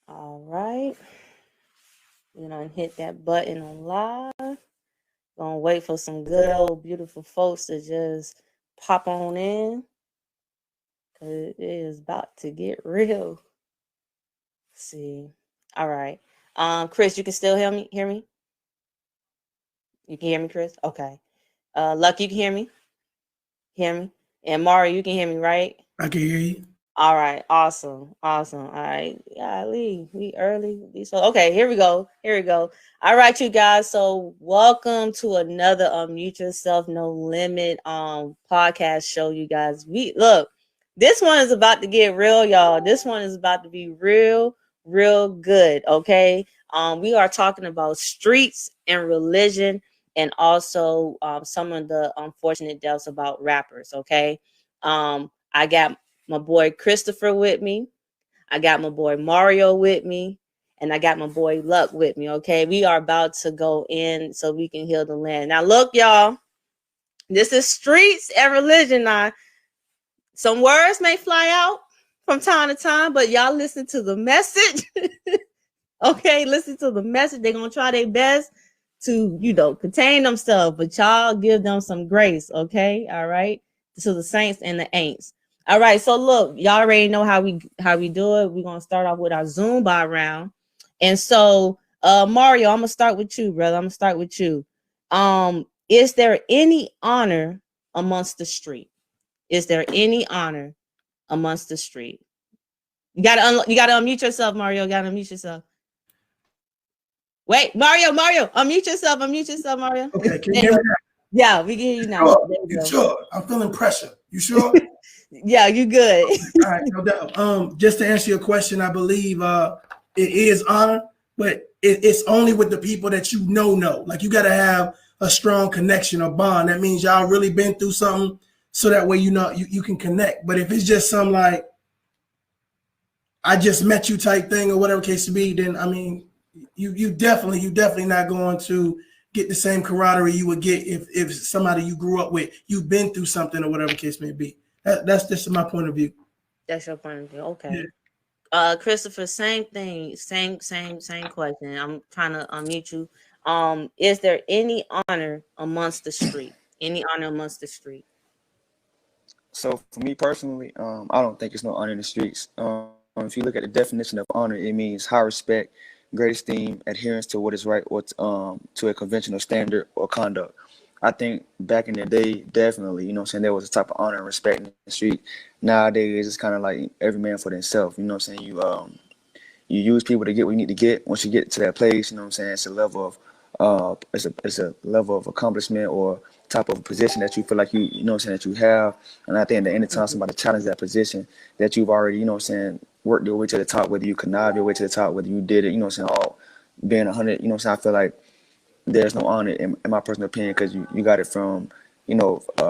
All right. We're gonna hit that button on live. Gonna wait for some good old beautiful folks to just pop on in. Cause it is about to get real. Let's see. All right. Chris, you can still hear me? You can hear me, Chris? Okay. Luck, you can hear me? Hear me? And Mario, you can hear me, right? I can hear you. All right, awesome, awesome. All right, yeah, we early. So okay, here we go. Here we go. All right, you guys. So welcome to another Unmute Yourself No Limit podcast show. You guys, we look. This one is about to get real, y'all. This one is about to be real, real good. Okay. We are talking about streets and religion, and also some of the unfortunate deaths about rappers. Okay. I got my boy Christopher with me. I got my boy Mario with me. And I got my boy Luck with me. Okay. We are about to go in so we can heal the land. Now, look, y'all, this is streets and religion. Now, some words may fly out from time to time, but y'all listen to the message. Okay. Listen to the message. They're going to try their best to, contain themselves, but y'all give them some grace. Okay. All right. To the saints and the ain'ts. All right, so look, y'all already know how we do it. We're gonna start off with our Zoom by round. And so Mario, I'm gonna start with you, brother. I'm gonna start with you. Is there any honor amongst the street? Is there any honor amongst the street? You gotta unmute yourself, Mario. You gotta unmute yourself. Wait, Mario, unmute yourself, Mario. Okay, can you hear me now? Yeah, we can hear you now. Sure. You sure? I'm feeling pressure. You sure? Yeah, you good. All right, no doubt. Just to answer your question, I believe it is honor, but it's only with the people that you know. Like you got to have a strong connection or bond. That means y'all really been through something, so that way you can connect. But if it's just some like I just met you type thing or whatever case to be, then I mean, you definitely not going to get the same camaraderie you would get if somebody you grew up with, you've been through something or whatever case may be. That's just my point of view. That's your point of view. Okay. Christopher, same thing, same question. I'm trying to unmute you. Is there any honor amongst the street? Any honor amongst the street? So for me personally, I don't think it's no honor in the streets. If you look at the definition of honor, it means high respect, great esteem, adherence to what is right, or to a conventional standard or conduct. I think back in the day, definitely, there was a type of honor and respect in the street. Nowadays, it's kind of like every man for themselves. You use people to get what you need to get. Once you get to that place, it's a level of it's a level of accomplishment or type of position that you feel like that you have. And I think that anytime somebody challenges that position, that you've already, worked your way to the top, whether you connive your way to the top, whether you did it, all being 100, I feel like there's no honor in my personal opinion, because you got it from,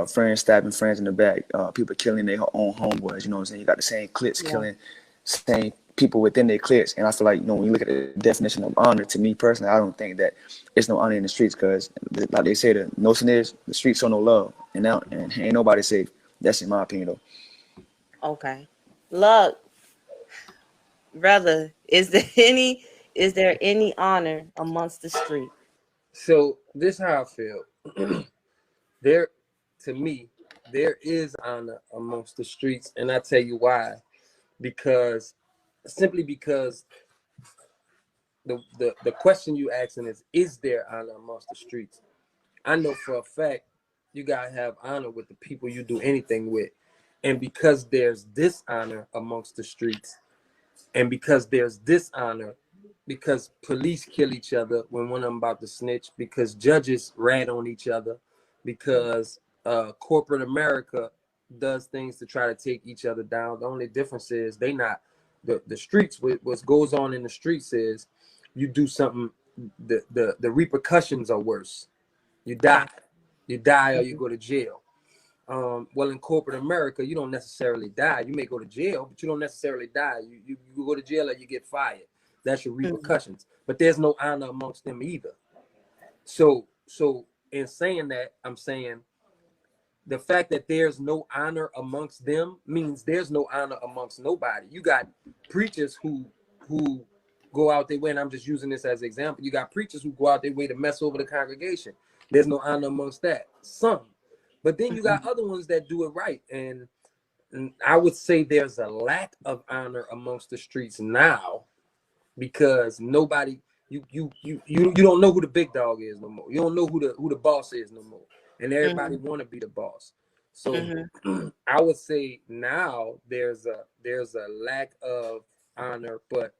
friends stabbing friends in the back, people killing their own homeboys, you got the same cliques killing same people within their cliques. And I feel like, when you look at the definition of honor, to me personally, I don't think that it's no honor in the streets, because like they say, the notion is the streets show no love, and ain't nobody safe. That's in my opinion though. Okay. Look, brother, is there any honor amongst the street? So this is how I feel. To me, there is honor amongst the streets, and I tell you why. Simply because the question you asking is there honor amongst the streets? I know for a fact you gotta have honor with the people you do anything with. And because there's dishonor amongst the streets, and because there's dishonor, because police kill each other when one of them about to snitch, because judges rat on each other, because corporate America does things to try to take each other down. The only difference is they not the streets. What goes on in the streets is you do something, the repercussions are worse. You die or you go to jail. Well, in corporate America, you don't necessarily die. You may go to jail, but you don't necessarily die. You go to jail or you get fired. That's your repercussions. But there's no honor amongst them either. So in saying that, I'm saying the fact that there's no honor amongst them means there's no honor amongst nobody. You got preachers who go out their way, and I'm just using this as an example. You got preachers who go out their way to mess over the congregation. There's no honor amongst that. Some. But then you got other ones that do it right. And I would say there's a lack of honor amongst the streets now because nobody, you don't know who the big dog is no more. You don't know who the boss is no more. And everybody want to be the boss. So I would say now there's a lack of honor, but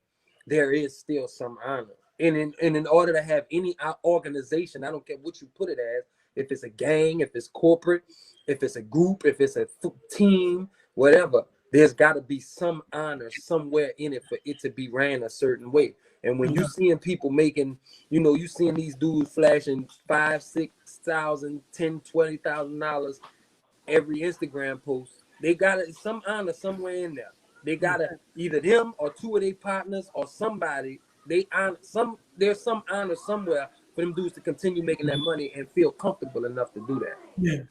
there is still some honor. And in order to have any organization, I don't care what you put it as, if it's a gang, if it's corporate, if it's a group, if it's a team, whatever, there's got to be some honor somewhere in it for it to be ran a certain way. And when you seeing people making, you seeing these dudes flashing $5,000, $6,000, $10,000, $20,000 every Instagram post, they got some honor somewhere in there. They gotta either them or two of their partners or somebody. There's some honor somewhere for them dudes to continue making that money and feel comfortable enough to do that. Yeah.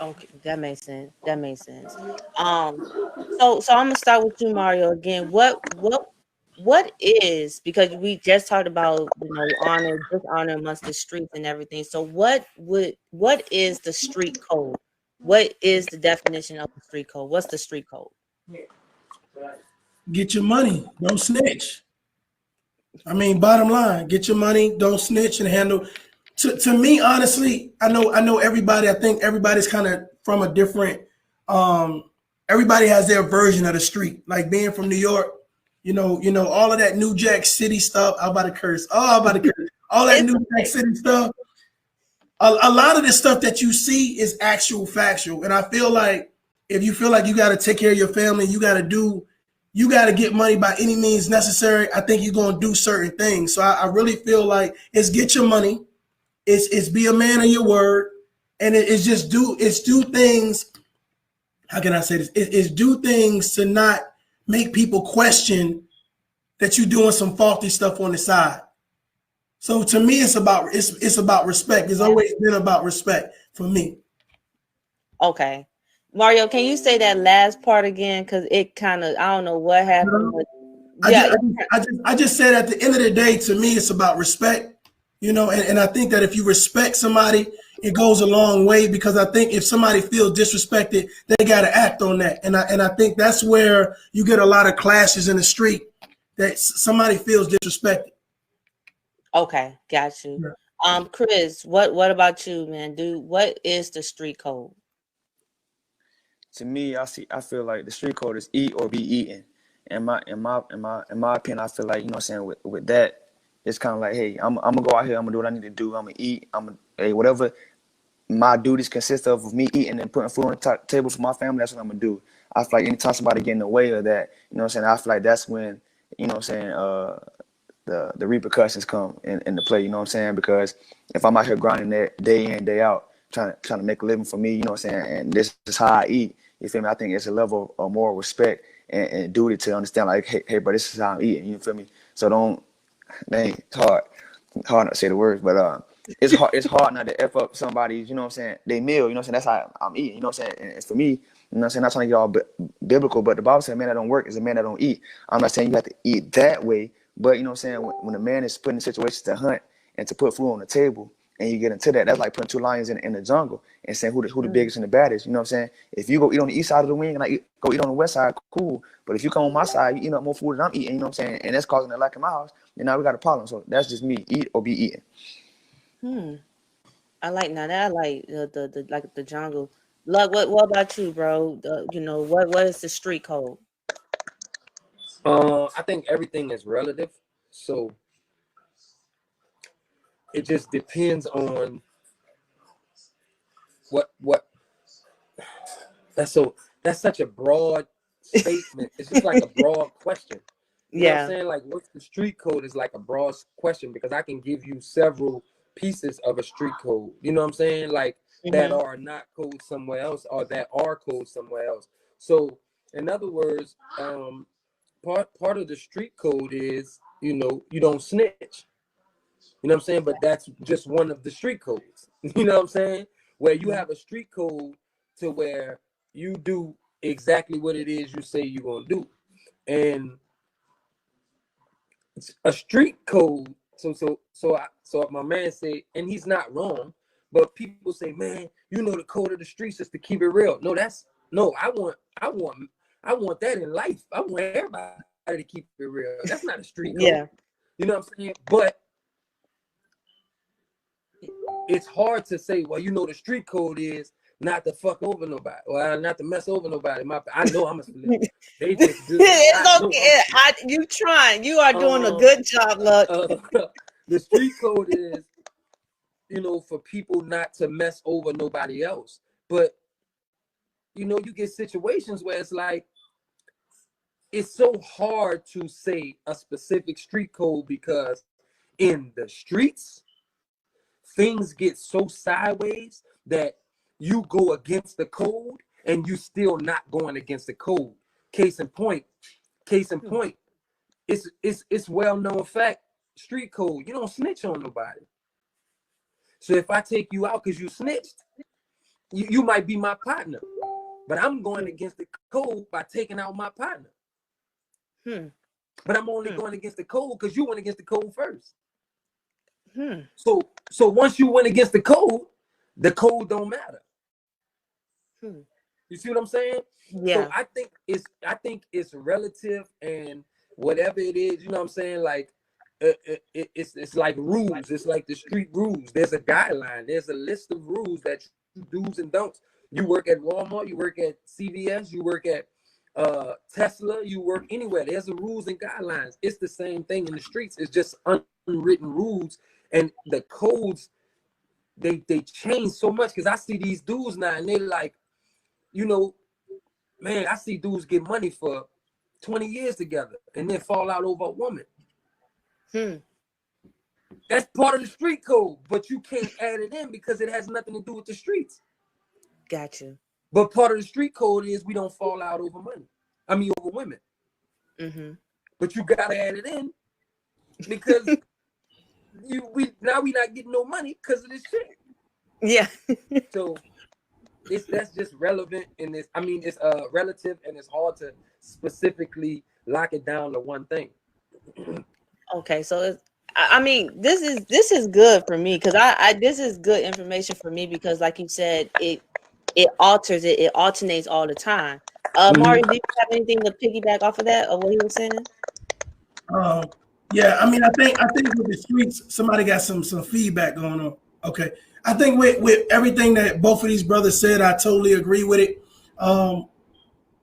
Okay, that makes sense. So I'm gonna start with you, Mario, again. What is, because we just talked about honor, dishonor amongst the streets and everything. So what is the street code? What is the definition of the street code? What's the street code? Get your money. Don't snitch. I mean, bottom line, get your money. Don't snitch and handle. To me, honestly, I know everybody. I think everybody's kind of from a different. Everybody has their version of the street. Like being from New York, all of that New Jack City stuff. I'm about to curse. All that New Jack City stuff. A lot of the stuff that you see is actual factual. And I feel like if you feel like you got to take care of your family, you got to get money by any means necessary, I think you're going to do certain things. So I really feel like it's get your money. It's be a man of your word. And it's do things. How can I say this? It's do things to not make people question that you're doing some faulty stuff on the side. So to me, it's about respect. It's always been about respect for me. Okay. Mario, can you say that last part again? Because it kind of, I don't know what happened. But I just said at the end of the day, to me, it's about respect, and I think that if you respect somebody, it goes a long way, because I think if somebody feels disrespected, they got to act on that. And I think that's where you get a lot of clashes in the street, that somebody feels disrespected. Okay, got you. Yeah. Chris, what about you, man? What is the street code? To me, I feel like the street code is eat or be eaten. In my opinion, I feel like, with that, it's kind of like, hey, I'm gonna go out here, I'm gonna do what I need to do, I'm gonna eat, whatever my duties consist of me eating and putting food on the table for my family, that's what I'm gonna do. I feel like anytime somebody get in the way of that, I feel like that's when, the repercussions come into play, because if I'm out here grinding that day in, day out, trying to make a living for me, and this is how I eat, you feel me? I think it's a level of moral respect and duty to understand, like, hey, bro, this is how I'm eating, you feel me? So it's hard not to say the words, but it's hard not to F up somebody's, they meal, that's how I'm eating, and it's for me, not trying to get all biblical, but the Bible said, man that don't work is a man that don't eat. I'm not saying you have to eat that way, but when a man is put in situations to hunt and to put food on the table, and you get into that, that's like putting two lions in the jungle and saying who the biggest and the baddest. If you go eat on the east side of the wing and I go eat on the west side, cool. But if you come on my side, you eat up more food than I'm eating, and that's causing a lack in my house, then now we got a problem. So that's just me, eat or be eaten. I like the jungle. Luck, what about you, bro? What is the street code? I think everything is relative. So it just depends on what that's such a broad statement. It's just like a broad question. You know what I'm saying? Like, what's the street code is like a broad question, because I can give you several pieces of a street code. You know what I'm saying? Like that are not code somewhere else, or that are code somewhere else. So in other words, part of the street code is, you don't snitch. You know what I'm saying? But that's just one of the street codes. You know what I'm saying? Where you have a street code to where you do exactly what it is you say you're going to do. And a street code. So my man said, and he's not wrong, but people say, man, you know, the code of the streets is to keep it real. No, I want that in life. I want everybody to keep it real. That's not a street code. Yeah. You know what I'm saying? But it's hard to say, well, you know, the street code is not to fuck over nobody, or not to mess over nobody. I know I'm a split. They just do. It's okay. You trying. You are doing a good job, Luck. The street code is, you know, for people not to mess over nobody else. But, you know, you get situations where it's like, it's so hard to say a specific street code because in the streets, things get so sideways that you go against the code and you still not going against the code. Case in point, it's well-known fact, street code, you don't snitch on nobody. So if I take you out because you snitched, you might be my partner, but I'm going against the code by taking out my partner. But I'm only going against the code because you went against the code first. So once you went against the code don't matter. You see what I'm saying? Yeah. So I think it's relative, and whatever it is, you know what I'm saying? Like it's like rules. It's like the street rules. There's a guideline. There's a list of rules that you do's and don'ts. You work at Walmart, you work at CVS, you work at Tesla, you work anywhere. There's the rules and guidelines. It's the same thing in the streets. It's just unwritten rules, and the codes they change so much. Because I see these dudes now, and they like, you know, man, I see dudes get money for 20 years together and then fall out over a woman. That's part of the street code, but you can't add it in because it has nothing to do with the streets. Gotcha. But part of the street code is we don't fall out over money. I mean, over women. But you gotta add it in because we not getting no money because of this shit. Yeah. So that's just relevant in this. I mean, it's relative, and it's hard to specifically lock it down to one thing. Okay, so I mean, this is good for me because I this is good information for me because, like you said, it alternates all the time. Mario, do you have anything to piggyback off of that, of what he was saying? Yeah, I mean, I think with the streets, somebody got some feedback going on. Okay, I think with everything that both of these brothers said, I totally agree with it.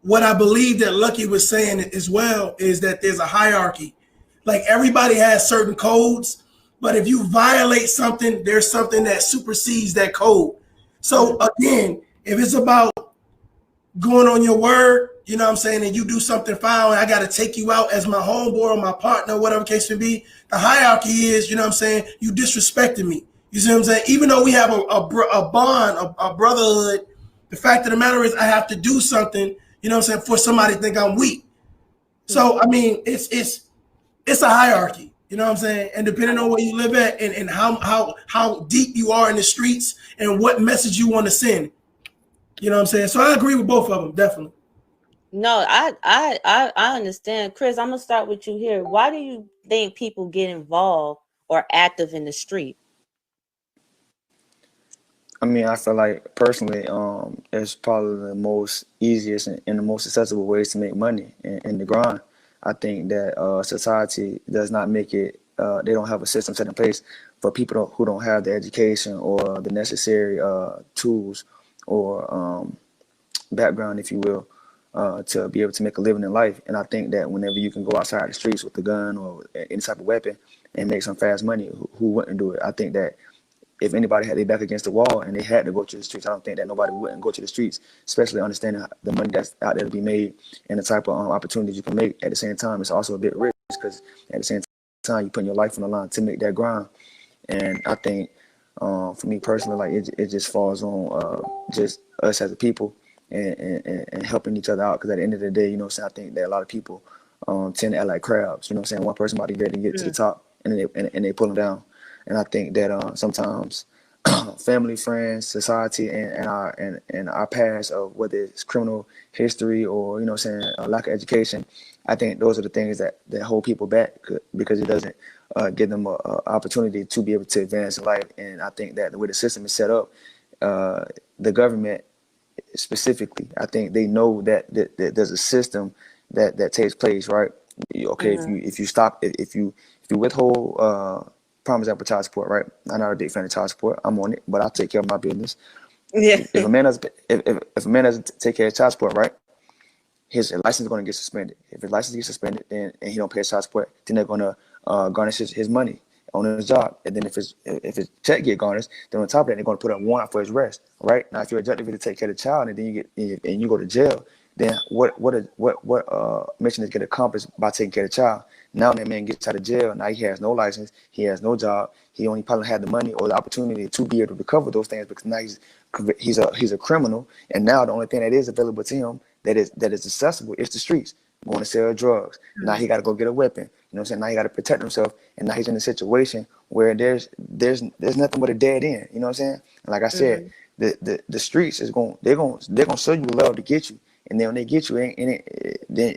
What I believe that Lucky was saying as well is that there's a hierarchy. Like everybody has certain codes, but if you violate something, there's something that supersedes that code. So again, if it's about going on your word, you know what I'm saying, and you do something foul and I got to take you out as my homeboy or my partner, whatever case may be, the hierarchy is, you know what I'm saying, you disrespected me. You see what I'm saying? Even though we have a bond, a brotherhood, the fact of the matter is I have to do something, you know what I'm saying, for somebody to think I'm weak. So, I mean, it's a hierarchy, you know what I'm saying? And depending on where you live at and how deep you are in the streets and what message you want to send, you know what I'm saying? So I agree with both of them, definitely. No, I understand. Chris, I'm gonna start with you here. Why do you think people get involved or active in the street? I mean, I feel like personally, it's probably the most easiest and the most accessible ways to make money in the grind. I think that society does not make it. They don't have a system set in place for people who don't have the education or the necessary tools or background, if you will, to be able to make a living in life. And I think that whenever you can go outside the streets with a gun or any type of weapon and make some fast money, who wouldn't do it? I think that if anybody had their back against the wall and they had to go to the streets, I don't think that nobody wouldn't go to the streets, especially understanding the money that's out there to be made and the type of opportunities you can make. At the same time, it's also a bit rich because at the same time, you're putting your life on the line to make that grind. And I think for me personally, like it just falls on just us as a people and helping each other out. Because at the end of the day, you know what I'm saying, I think that a lot of people tend to act like crabs. You know what I'm saying? One person might be ready to get to the top and they pull them down. And I think that sometimes family, friends, society, and our past of whether it's criminal history or a lack of education. I think those are the things that hold people back because it doesn't give them a opportunity to be able to advance in life. And I think that the way the system is set up, the government specifically, I think they know that there's a system that takes place, right? Okay, if you stop if you withhold prime example child support, right? I'm not a big fan of child support. I'm on it, but I'll take care of my business. Yeah. If a man doesn't take care of child support, right, his license is going to get suspended. If his license gets suspended, then and he don't pay child support, then they're going to garnish his money on his job. And then if his check get garnished, then on top of that, they're going to put a warrant for his arrest. Right now, if you're adjudged to take care of the child, and then you go to jail, then what mission is get accomplished by taking care of the child? Now that man gets out of jail. Now he has no license. He has no job. He only probably had the money or the opportunity to be able to recover those things because now he's a criminal. And now the only thing that is available to him that is accessible is the streets. Going to sell drugs. Now he got to go get a weapon. You know what I'm saying? Now he got to protect himself. And now he's in a situation where there's nothing but a dead end. You know what I'm saying? And like I said, the streets they're gonna show you love to get you. And then when they get you, then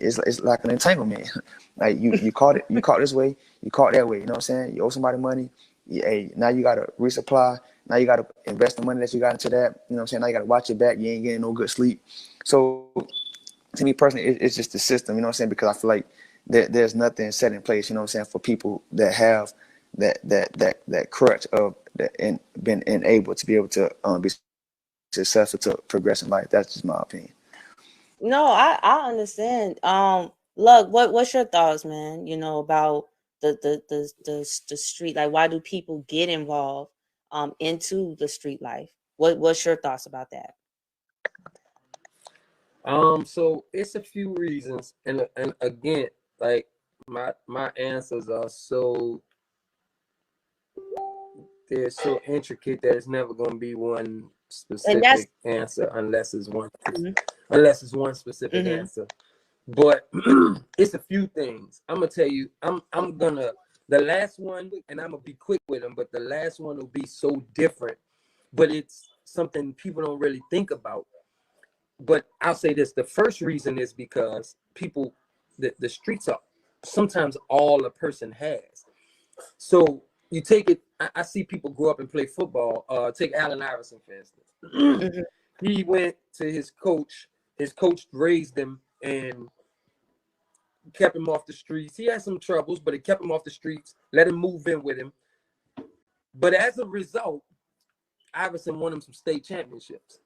it's like an entanglement. Like you caught this way, you caught that way. You know what I'm saying? You owe somebody money. Hey, now you gotta resupply. Now you gotta invest the money that you got into that. You know what I'm saying? Now you gotta watch your back. You ain't getting no good sleep. So to me personally, it's just the system. You know what I'm saying? Because I feel like there's nothing set in place. You know what I'm saying? For people that have that crutch of and been enabled to be able to be successful to progress in life. That's just my opinion. No, I understand. Look, what's your thoughts, man? About the street. Like, why do people get involved into the street life? What's your thoughts about that? So it's a few reasons, and again, like my answers are they're so intricate that it's never gonna be one specific answer unless it's one specific answer. But it's a few things. I'm gonna tell you. I'm gonna the last one, and I'm gonna be quick with them. But the last one will be so different, but it's something people don't really think about. But I'll say this: the first reason is because people, the streets are sometimes all a person has. So you take it. I see people grow up and play football. Take Allen Iverson for instance. He went to his coach. His coach raised him and kept him off the streets. He had some troubles, but it kept him off the streets. Let him move in with him. But as a result, Iverson won him some state championships.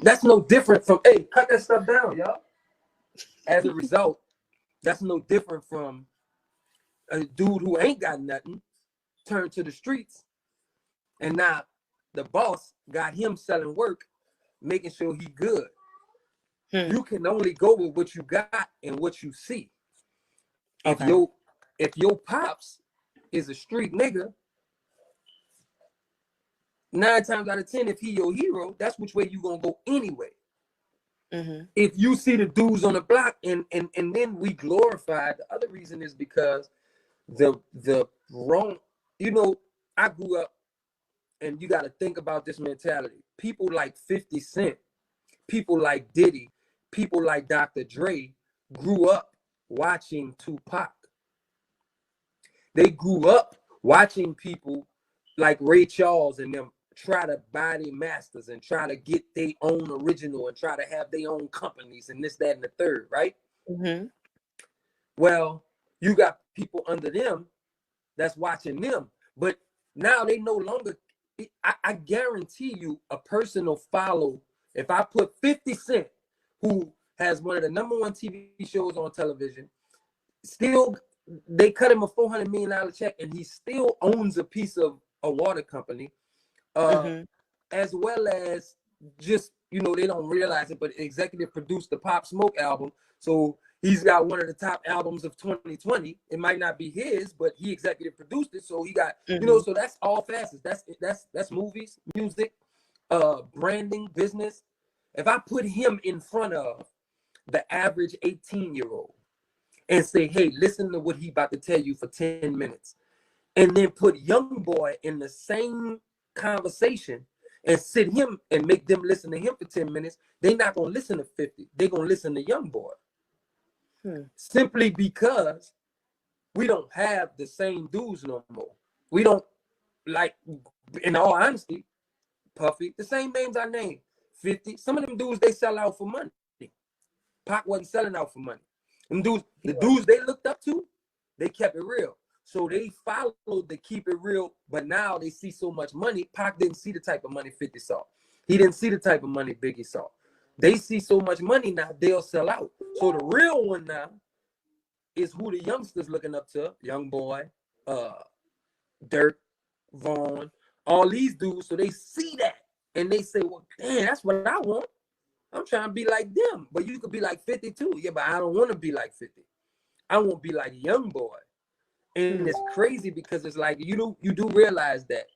That's no different from, hey, cut that stuff down, y'all. As a result, that's no different from a dude who ain't got nothing turned to the streets. And now the boss got him selling work, making sure he good. You can only go with what you got and what you see. Okay. If your pops is a street nigga, 9 times out of 10, if he your hero, that's which way you gonna go anyway. If you see the dudes on the block and then we glorify, the other reason is because the wrong, I grew up, and you got to think about this mentality. People like 50 Cent, people like Diddy, people like Dr. Dre grew up watching Tupac. They grew up watching people like Ray Charles and them try to buy their masters and try to get their own original and try to have their own companies and this, that, and the third, right? Well, you got people under them that's watching them, but now they no longer, I guarantee you a person will follow. If I put 50 Cent, who has one of the #1 TV shows on television, still, they cut him a $400 million check and he still owns a piece of a water company, as well as just, they don't realize it, but executive produced the Pop Smoke album. So he's got one of the top albums of 2020. It might not be his, but he executive produced it. So he got, so that's all facets. That's movies, music, branding, business. If I put him in front of the average 18-year-old and say, hey, listen to what he about to tell you for 10 minutes. and then put young boy in the same conversation and sit him and make them listen to him for 10 minutes, they not gonna listen to 50. They're gonna listen to young boy. Simply because we don't have the same dudes no more. We don't, like, in all honesty, Puffy, the same names I named, 50. Some of them dudes, they sell out for money. Pac wasn't selling out for money. Them dudes, the dudes they looked up to, they kept it real. So they followed the keep it real, but now they see so much money. Pac didn't see the type of money 50 saw. He didn't see the type of money Biggie saw. They see so much money now, they'll sell out. So the real one now is who the youngsters looking up to. Young Boy, Dirk, Vaughn, all these dudes. So they see that and they say, well, damn, that's what I want. I'm trying to be like them. But you could be like 50 too. Yeah, but I don't want to be like 50. I want to be like Young Boy. And it's crazy because it's like you do realize that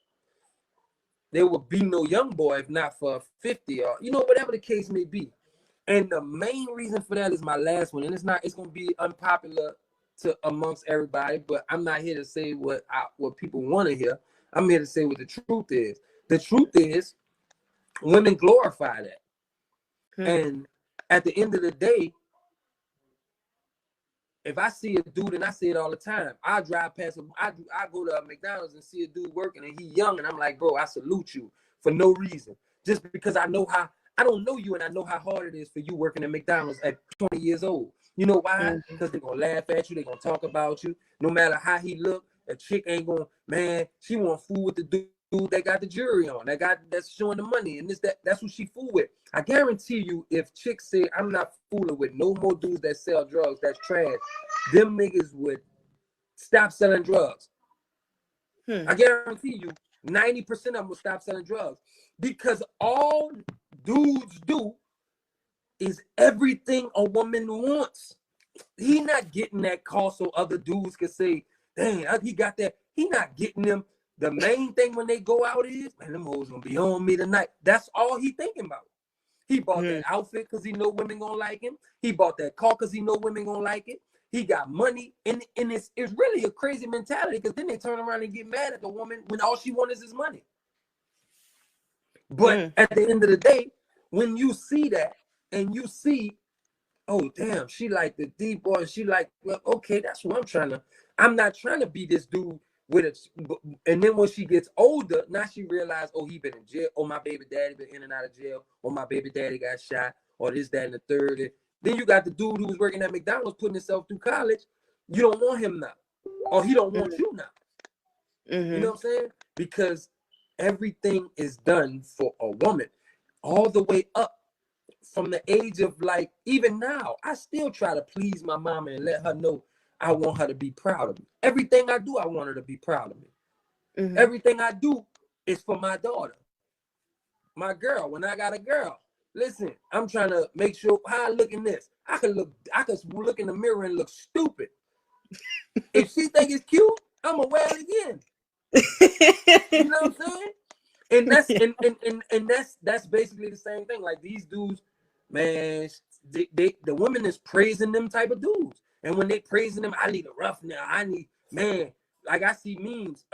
there would be no Young Boy if not for 50 or whatever the case may be. And the main reason for that is my last one, and it's gonna be unpopular to amongst everybody, but I'm not here to say what people want to hear. I'm here to say what the truth is. The truth is, women glorify that, and at the end of the day, if I see a dude, and I see it all the time, I drive past him. I go to McDonald's and see a dude working, and he young, and I'm like, bro, I salute you for no reason, just because I don't know you, and I know how hard it is for you working at McDonald's at 20 years old. You know why? Because they're gonna laugh at you, they're gonna talk about you. No matter how he look, a chick ain't gonna, man, she want fool with the dude that got the jury on, that's showing the money, and that's who she fool with. I guarantee you, if chicks say I'm not fooling with no more dudes that sell drugs, that's trash, them niggas would stop selling drugs. I guarantee you 90% of them will stop selling drugs, because all dudes do is everything a woman wants. He not getting that call so other dudes can say, dang, he got that. He not getting them. The main thing when they go out is, man, them hoes gonna be on me tonight. That's all he thinking about. He bought that outfit because he know women gonna like him. He bought that car because he know women gonna like it. He got money, and it's really a crazy mentality, because then they turn around and get mad at the woman when all she wants is his money. But at the end of the day, when you see that and you see, oh damn, she like the deep boy, she like, well, okay, that's what I'm trying to. I'm not trying to be this dude with it. And then when she gets older, now she realized, oh, he been in jail, oh, my baby daddy been in and out of jail, or my baby daddy got shot, or this, that, and the third. And then you got the dude who was working at McDonald's putting himself through college. You don't want him now, or he don't want you now. You know what I'm saying? Because everything is done for a woman, all the way up from the age of, like, even now, I still try to please my mama and let her know I want her to be proud of me. Everything I do, I want her to be proud of me. Everything I do is for my daughter, my girl. When I got a girl, listen, I'm trying to make sure how I look in this. I could look in the mirror and look stupid. If she think it's cute, I'm gonna wear it again. You know what I'm saying? And that's basically the same thing. Like, these dudes, man, the women is praising them type of dudes. And when they praising them, I need a rough now. I need, man, like, I see memes.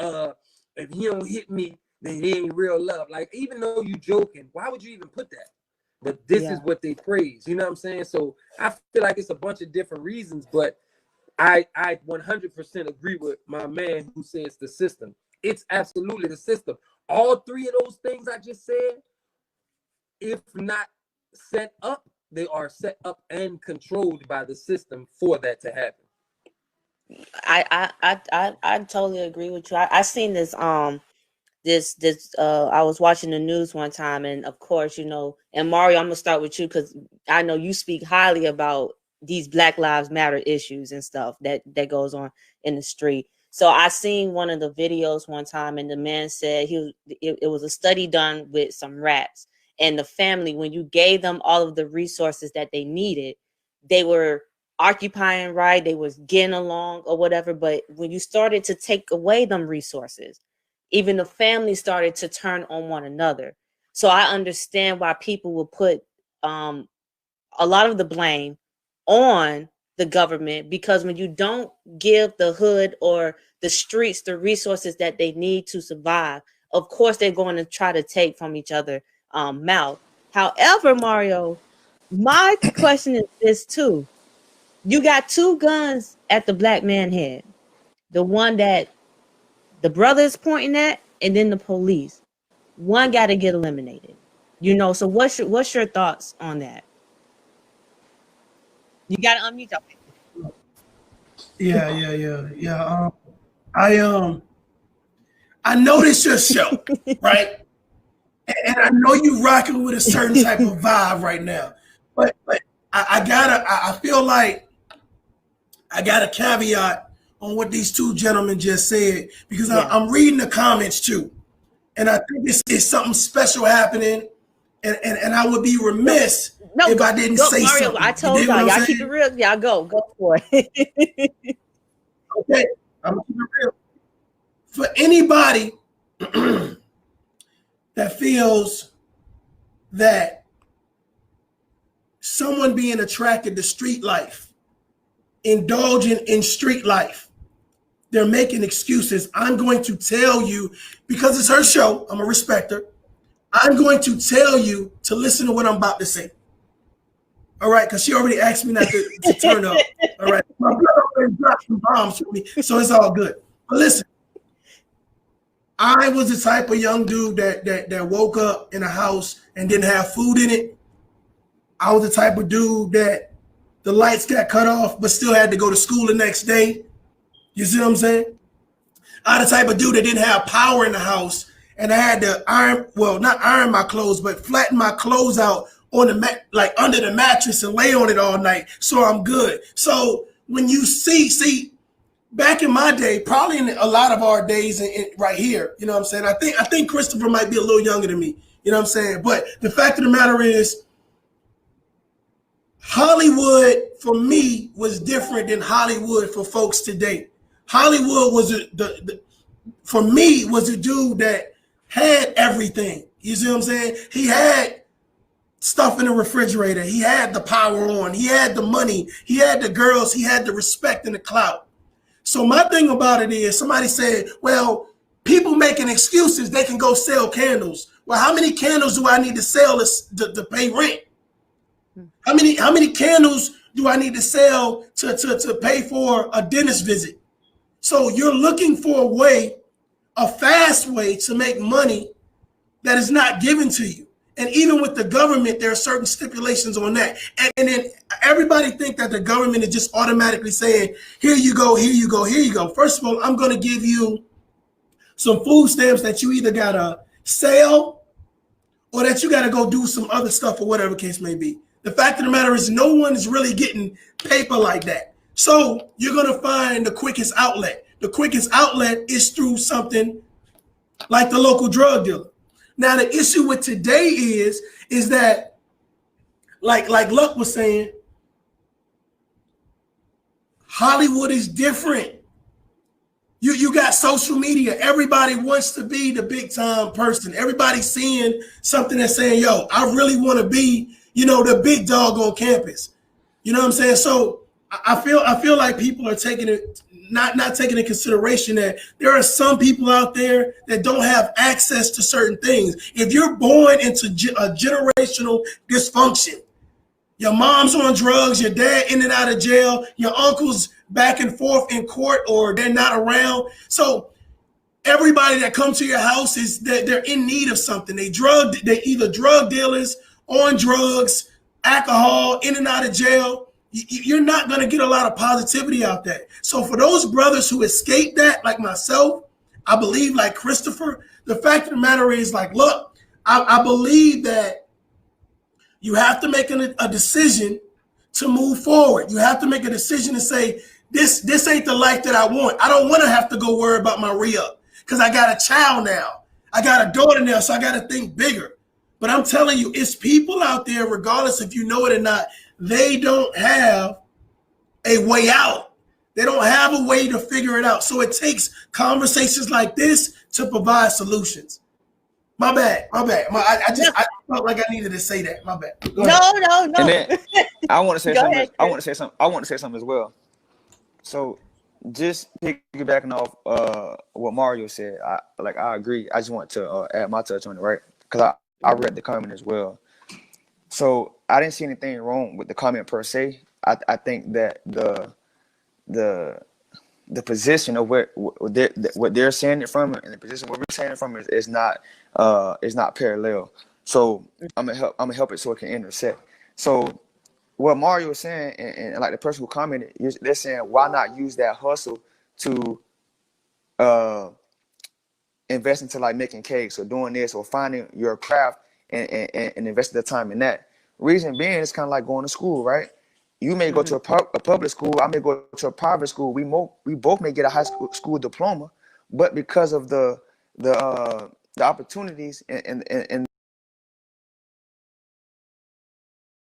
If he don't hit me, then he ain't real love. Like, even though you joking, why would you even put that? But this is what they praise. You know what I'm saying? So I feel like it's a bunch of different reasons, but I 100% agree with my man who says the system. It's absolutely the system. All three of those things I just said, if not set up, they are set up and controlled by the system for that to happen. I totally agree with you. I seen this I was watching the news one time, and of course, and Mario, I'm gonna start with you because I know you speak highly about these Black Lives Matter issues and stuff that goes on in the street. So I seen one of the videos one time, and the man said it was a study done with some rats, and the family, when you gave them all of the resources that they needed, they were occupying right, they was getting along or whatever. But when you started to take away them resources, even the family started to turn on one another. So I understand why people will put a lot of the blame on the government, because when you don't give the hood or the streets the resources that they need to survive, of course they're going to try to take from each other mouth. However, Mario, my question is this too. You got two guns at the black man head. The one that the brother is pointing at, and then the police. One got to get eliminated. You know, so what's your thoughts on that? You got to unmute your Yeah. I noticed your show, right? And I know you rocking with a certain type of vibe right now. But I feel like I got a caveat on what these two gentlemen just said, because I'm reading the comments too. And I think it's something special happening. And I would be remiss if I didn't say Mario, something. I told y'all keep it real. Y'all go for it. Okay, I'm gonna keep it real. For anybody that feels that someone being attracted to street life, indulging in street life, they're making excuses. I'm going to tell you, because it's her show, I'm a respecter. I'm going to tell you to listen to what I'm about to say. All right, because she already asked me not to turn up. All right, my brother already dropped some bombs for me, so it's all good. But listen, I was the type of young dude that woke up in a house and didn't have food in it. I was the type of dude that the lights got cut off, but still had to go to school the next day. You see what I'm saying? I was the type of dude that didn't have power in the house, and I had to not iron my clothes, but flatten my clothes out on the like under the mattress and lay on it all night, so I'm good. So when you see, back in my day, probably in a lot of our days right here, you know what I'm saying? I think Christopher might be a little younger than me, you know what I'm saying? But the fact of the matter is, Hollywood for me was different than Hollywood for folks today. Hollywood was for me was a dude that had everything. You see what I'm saying? He had stuff in the refrigerator. He had the power on. He had the money. He had the girls. He had the respect and the clout. So my thing about it is, somebody said, well, people making excuses, they can go sell candles. Well, how many candles do I need to sell to pay rent? How many candles do I need to sell to pay for a dentist visit? So you're looking for a fast way to make money that is not given to you. And even with the government, there are certain stipulations on that. And then everybody think that the government is just automatically saying, here you go, here you go, here you go. First of all, I'm going to give you some food stamps that you either got to sell or that you got to go do some other stuff or whatever case may be. The fact of the matter is, no one is really getting paper like that. So you're going to find the quickest outlet. The quickest outlet is through something like the local drug dealer. Now, the issue with today is that, like Luck was saying, Hollywood is different. You got social media. Everybody wants to be the big time person. Everybody's seeing something that's saying, yo, I really want to be, the big dog on campus. You know what I'm saying? So I feel like people are taking it, not taking into consideration that there are some people out there that don't have access to certain things. If you're born into a generational dysfunction, your mom's on drugs, your dad in and out of jail, your uncle's back and forth in court or they're not around. So everybody that comes to your house is that they're in need of something. They either drug dealers, on drugs, alcohol, in and out of jail. You're not going to get a lot of positivity out there. So for those brothers who escape that, like myself, I believe like Christopher, the fact of the matter is, like, look, I believe that you have to make a decision to move forward. You have to make a decision to say, this ain't the life that I want. I don't want to have to go worry about my re-up because I got a child now. I got a daughter now, so I got to think bigger. But I'm telling you, it's people out there, regardless if you know it or not, they don't have a way out. They don't have a way to figure it out. So it takes conversations like this to provide solutions. My bad. I felt like I needed to say that. My bad. No. I want to say Go something. ahead, I Chris. want to say something. I want to say something as well. So just piggybacking off what Mario said, I agree. I just want to add my touch on it, right? Because I read the comment as well. So I didn't see anything wrong with the comment per se. I think that the position of what they're saying it from and the position where we're saying it from is not parallel. So I'm gonna help it so it can intersect. So what Mario was saying, and like the person who commented, they're saying, why not use that hustle to uh, invest into like making cakes or doing this or finding your craft and investing the time in that. Reason being, it's kind of like going to school, right? You may go to a public school. I may go to a private school. We both may get a high school diploma, but because of the opportunities and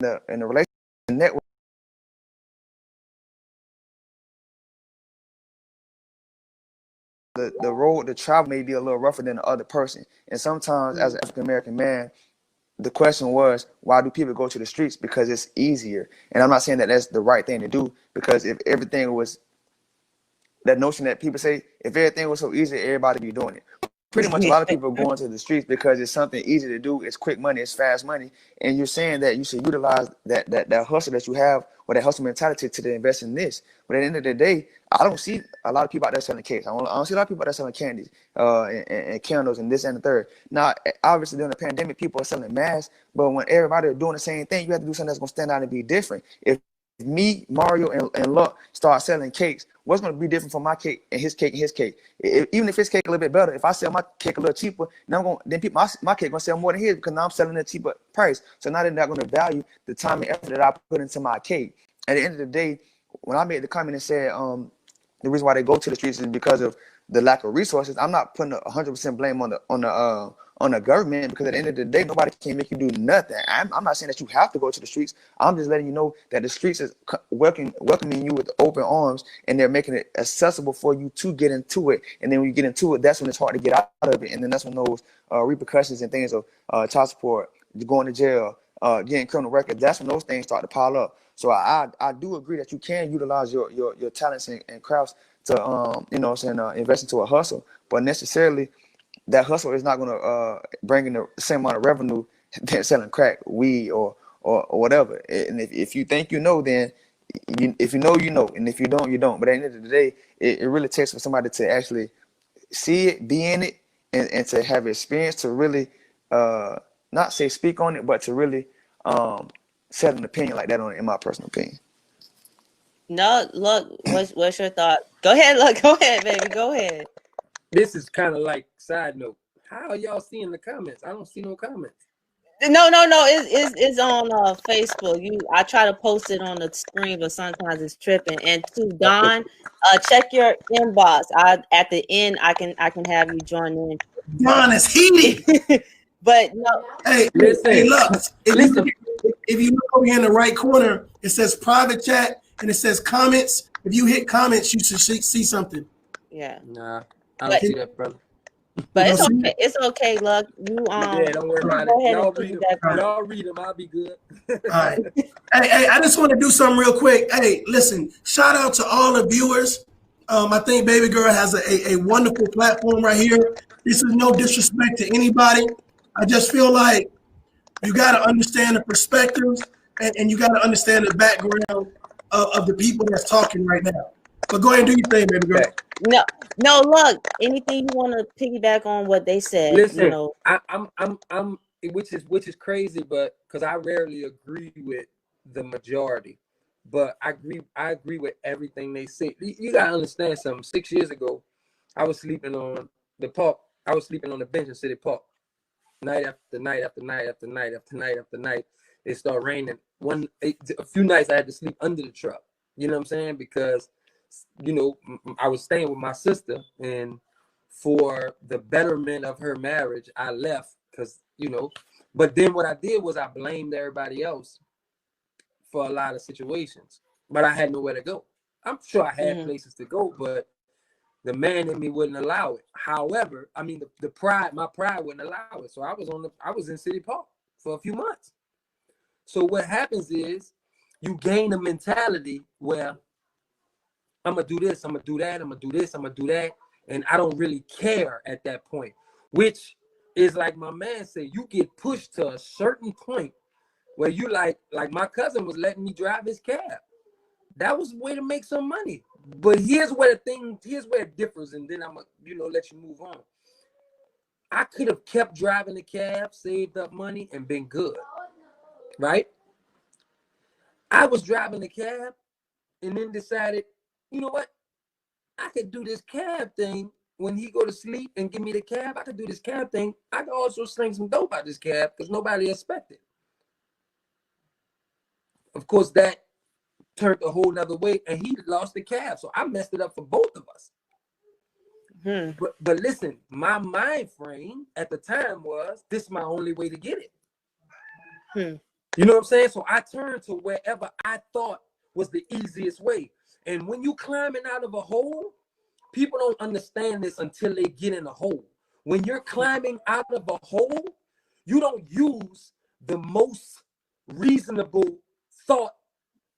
the relationship network, the road, the travel may be a little rougher than the other person. And sometimes, as an African American man, the question was, why do people go to the streets? Because it's easier. And I'm not saying that that's the right thing to do, because if everything was that notion that people say, if everything was so easy, everybody be doing it. Pretty much a lot of people are going to the streets because it's something easy to do. It's quick money. It's fast money. And you're saying that you should utilize that hustle that you have, or that hustle mentality, to invest in this. But at the end of the day, I don't see a lot of people out there selling cakes. I don't see a lot of people out there selling candies and candles and this and the third. Now, obviously, during the pandemic, people are selling masks. But when everybody are doing the same thing, you have to do something that's going to stand out and be different. If me, Mario, and Luck start selling cakes, what's going to be different from my cake and his cake and his cake? Even if his cake a little bit better, if I sell my cake a little cheaper, then people, my cake going to sell more than his, because now I'm selling at a cheaper price. So now they're not going to value the time and effort that I put into my cake. At the end of the day, when I made the comment and said the reason why they go to the streets is because of the lack of resources, I'm not putting 100% blame on the government, because at the end of the day, nobody can make you do nothing. I'm not saying that you have to go to the streets. I'm just letting you know that the streets is welcoming you with open arms, and they're making it accessible for you to get into it. And then when you get into it, that's when it's hard to get out of it. And then that's when those repercussions and things of child support, going to jail, getting criminal record, that's when those things start to pile up. So I do agree that you can utilize your talents and crafts to invest into a hustle, but necessarily that hustle is not going to bring in the same amount of revenue than selling crack, weed, or whatever. And if you think you know, then if you know, you know, and if you don't, you don't. But at the end of the day, it really takes for somebody to actually see it, be in it, and to have experience to really not say speak on it, but to really set an opinion like that on it, in my personal opinion. No, look, what's your thought? Go ahead, look, go ahead, baby, go ahead. This is kind of like side note. How are y'all seeing the comments? I don't see no comments. No, it's on Facebook. I try to post it on the screen, but sometimes it's tripping. And to Don, check your inbox. At the end, I can have you join in. Don is heated. But no, Hey, Listen, look, listen. if you look over here in the right corner, it says private chat and it says comments. If you hit comments, you should see something. yeah, Nah, I don't see that, brother. but it's You don't see okay. It's okay. Look, you Yeah, don't worry about go it. ahead Y'all and read them. piggyback on it. Y'all read them. I'll be good. All right. Hey, I just want to do something real quick. Hey, listen, shout out to all the viewers. I think Baby Girl has a wonderful platform right here. This is no disrespect to anybody. I just feel like you got to understand the perspectives, and you got to understand the background of the people that's talking right now. But go ahead and do your thing, Baby Girl. No, look, anything you want to piggyback on what they said, Listen, I'm which is crazy, but because I rarely agree with the majority, but I agree with everything they say. You gotta understand something. 6 years ago, I was sleeping on the park. I was sleeping on the bench in City Park, night after night after night after night after night after night. It started raining. A few nights I had to sleep under the truck. You know what I'm saying? Because I was staying with my sister, and for the betterment of her marriage, I left because, but then what I did was I blamed everybody else for a lot of situations, but I had nowhere to go. I'm sure I had places to go, but the man in me wouldn't allow it. However, I mean, my pride wouldn't allow it. So I was in City Park for a few months. So what happens is you gain a mentality where I'm gonna do this, I'm gonna do that, I'm gonna do this, I'm gonna do that, and I don't really care at that point. Which is like my man said, you get pushed to a certain point where you like my cousin was letting me drive his cab. That was a way to make some money. But here's where it differs, and then I'm gonna, let you move on. I could have kept driving the cab, saved up money, and been good, right? I was driving the cab and then decided, you know what? I could do this cab thing when he go to sleep and give me the cab. I could do this cab thing. I could also sling some dope out this cab because nobody expected. Of course, that turned a whole nother way, and he lost the cab. So I messed it up for both of us. But listen, my mind frame at the time was, this is my only way to get it. You know what I'm saying? So I turned to wherever I thought was the easiest way. And when you climbing out of a hole, people don't understand this until they get in a hole. When you're climbing out of a hole, you don't use the most reasonable thought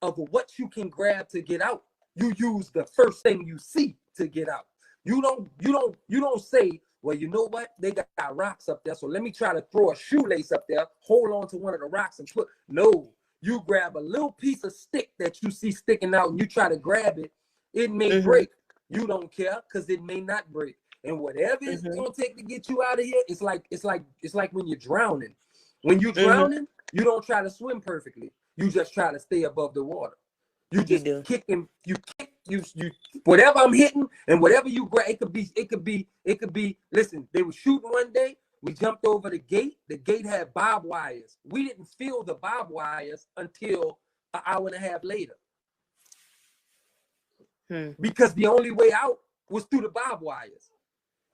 of what you can grab to get out. You use the first thing you see to get out. You don't say, well, you know what? They got rocks up there, so let me try to throw a shoelace up there, hold on to one of the rocks and put. No, you grab a little piece of stick that you see sticking out and you try to grab it. It may break. You don't care because it may not break. And whatever it's gonna take to get you out of here, it's like when you're drowning. When you're drowning, you don't try to swim perfectly. You just try to stay above the water. You just kick and you whatever I'm hitting and whatever you grab, it could be. Listen, they were shooting one day. We jumped over the gate. The gate had barbed wires. We didn't feel the barbed wires until an hour and a half later. Because the only way out was through the barbed wires.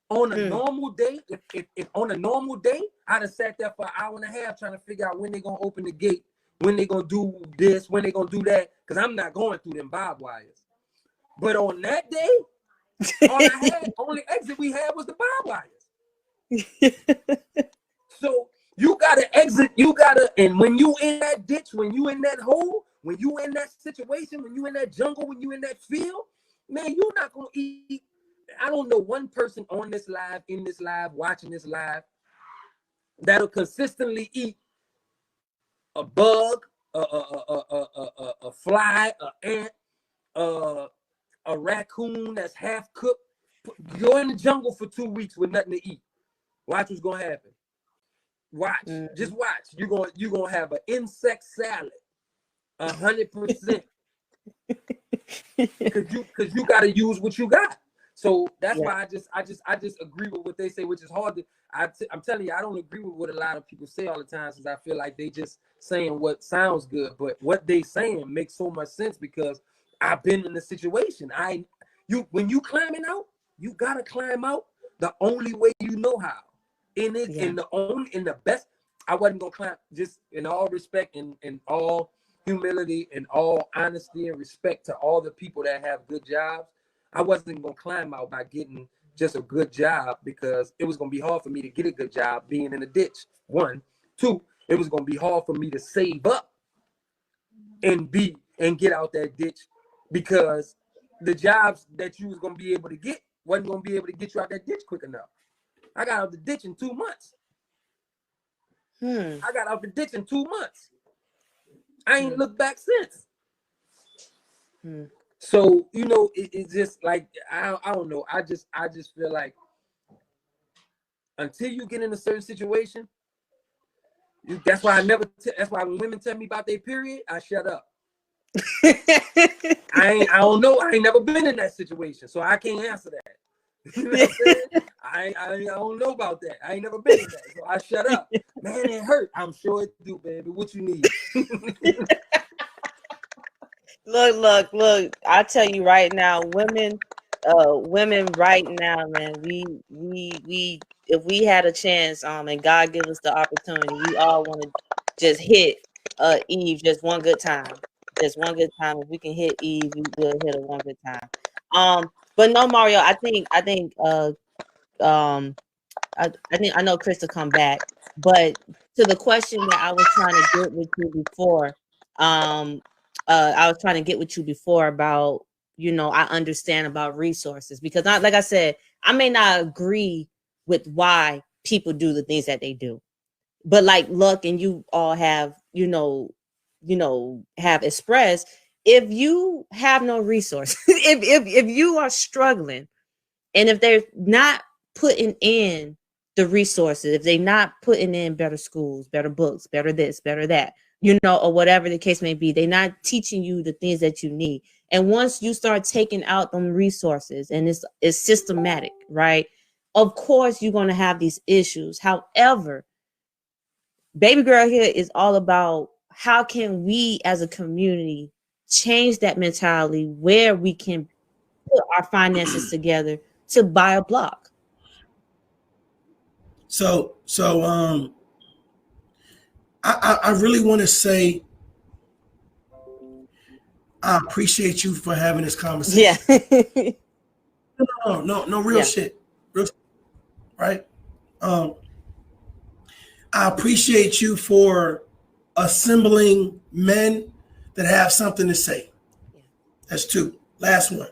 On a normal day, if on a normal day, I'd have sat there for an hour and a half trying to figure out when they're gonna open the gate, when they're gonna do this, when they're gonna do that, because I'm not going through them barbed wires. But on that day, only exit we had was the barbed wires. So you gotta exit, and when you in that ditch, when you in that hole, when you in that situation, when you in that jungle, when you in that field, man, you're not gonna eat. I don't know one person on this live, in this live, watching this live, that'll consistently eat a bug, a fly, an ant, a raccoon that's half cooked. Go in the jungle for 2 weeks with nothing to eat. Watch what's gonna happen. Watch, just watch. You're gonna have an insect salad, 100%. Because you gotta use what you got. So that's why I just agree with what they say, which is hard to. I'm telling you, I don't agree with what a lot of people say all the time, because I feel like they just saying what sounds good, but what they saying makes so much sense because I've been in the situation. When you climbing out, you gotta climb out the only way you know how. In the best. I wasn't gonna climb, just in all respect and in all humility and all honesty and respect to all the people that have good jobs. I wasn't gonna climb out by getting just a good job, because it was gonna be hard for me to get a good job being in a ditch. 1, 2, it was gonna be hard for me to save up and get out that ditch, because the jobs that you was gonna be able to get wasn't gonna be able to get you out that ditch quick enough. I got out the ditch in 2 months. I got out the ditch in 2 months. I ain't looked back since. So, it's just like, I don't know. I just feel like until you get in a certain situation, that's why that's why when women tell me about their period, I shut up. I don't know. I ain't never been in that situation, so I can't answer that. You know what I'm saying? I don't know about that. I ain't never been in that, so I shut up. Man, it hurt. I'm sure it do, baby. What you need? Look. I tell you right now, women right now, man, we if we had a chance, and God give us the opportunity, we all want to just hit Eve just one good time. Just one good time. If we can hit Eve, we will hit her one good time. But no, Mario, I think I know Chris will come back, but to the question that I was trying to get with you before, I was trying to get with you before about, I understand about resources, because like I said, I may not agree with why people do the things that they do, but like Luck and you all have, have expressed, if you have no resource, if you are struggling, and if they're not putting in the resources, if they're not putting in better schools, better books, better this, better that, or whatever the case may be, they're not teaching you the things that you need. And once you start taking out them resources, and it's systematic, right? Of course, you're going to have these issues. However, Baby Girl here is all about how can we as a community change that mentality where we can put our finances together to buy a block. So I really want to say I appreciate you for having this conversation. Yeah. No real shit. Real, right? I appreciate you for assembling men that have something to say. That's two. Last one.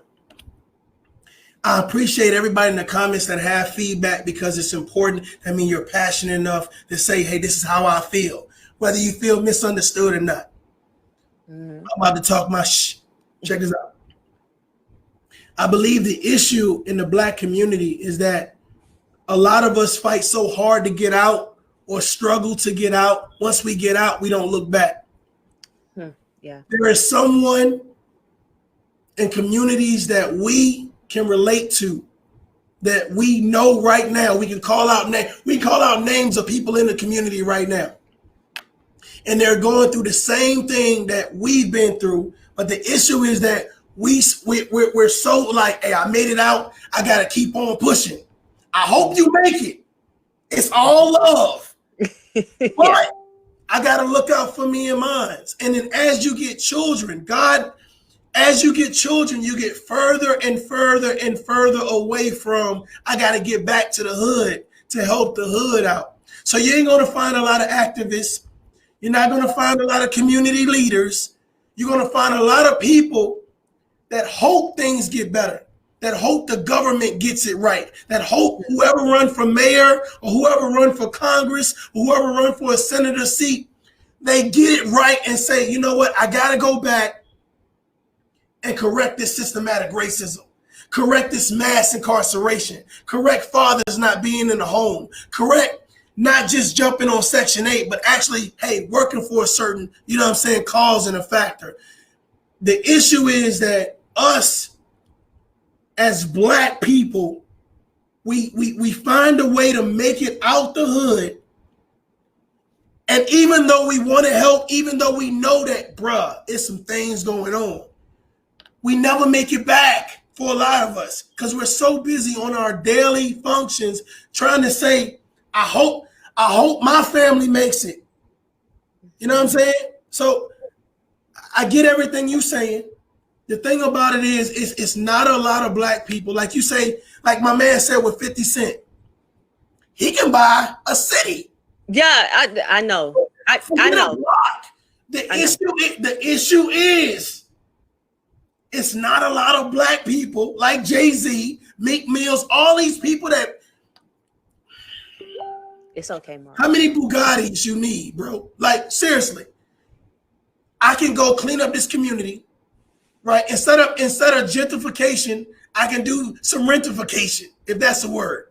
I appreciate everybody in the comments that have feedback, because it's important. I mean, you're passionate enough to say, hey, this is how I feel, whether you feel misunderstood or not. I'm about to talk my shh. Check this out. I believe the issue in the Black community is that a lot of us fight so hard to get out or struggle to get out. Once we get out, we don't look back. Yeah. There is someone in communities that we can relate to, that we know right now. We can call out names of people in the community right now, and they're going through the same thing that we've been through. But the issue is that we're so like, hey, I made it out, I gotta keep on pushing. I hope you make it. It's all love. But I gotta look out for me and mine. And then as you get children, as you get children, you get further and further and further away from, I got to get back to the hood to help the hood out. So you ain't going to find a lot of activists. You're not going to find a lot of community leaders. You're going to find a lot of people that hope things get better, that hope the government gets it right, that hope whoever run for mayor or whoever run for Congress, or whoever run for a senator seat, they get it right and say, you know what, I got to go back and correct this systematic racism, correct this mass incarceration, correct fathers not being in the home, correct not just jumping on Section 8, but actually, hey, working for a certain, cause and a factor. The issue is that us as Black people, we find a way to make it out the hood. And even though we want to help, even though we know that, there's some things going on, we never make it back for a lot of us, because we're so busy on our daily functions trying to say, I hope my family makes it. You know what I'm saying? So I get everything you're saying. The thing about it is it's not a lot of Black people. Like you say, like my man said with 50 Cent, he can buy a city. Yeah, I know. I know. The issue is, it's not a lot of Black people like Jay-Z, Meek Mills, all these people that. It's okay, Mark. How many Bugattis you need, bro? Like, seriously. I can go clean up this community, right? Instead of gentrification, I can do some rentification, if that's a word.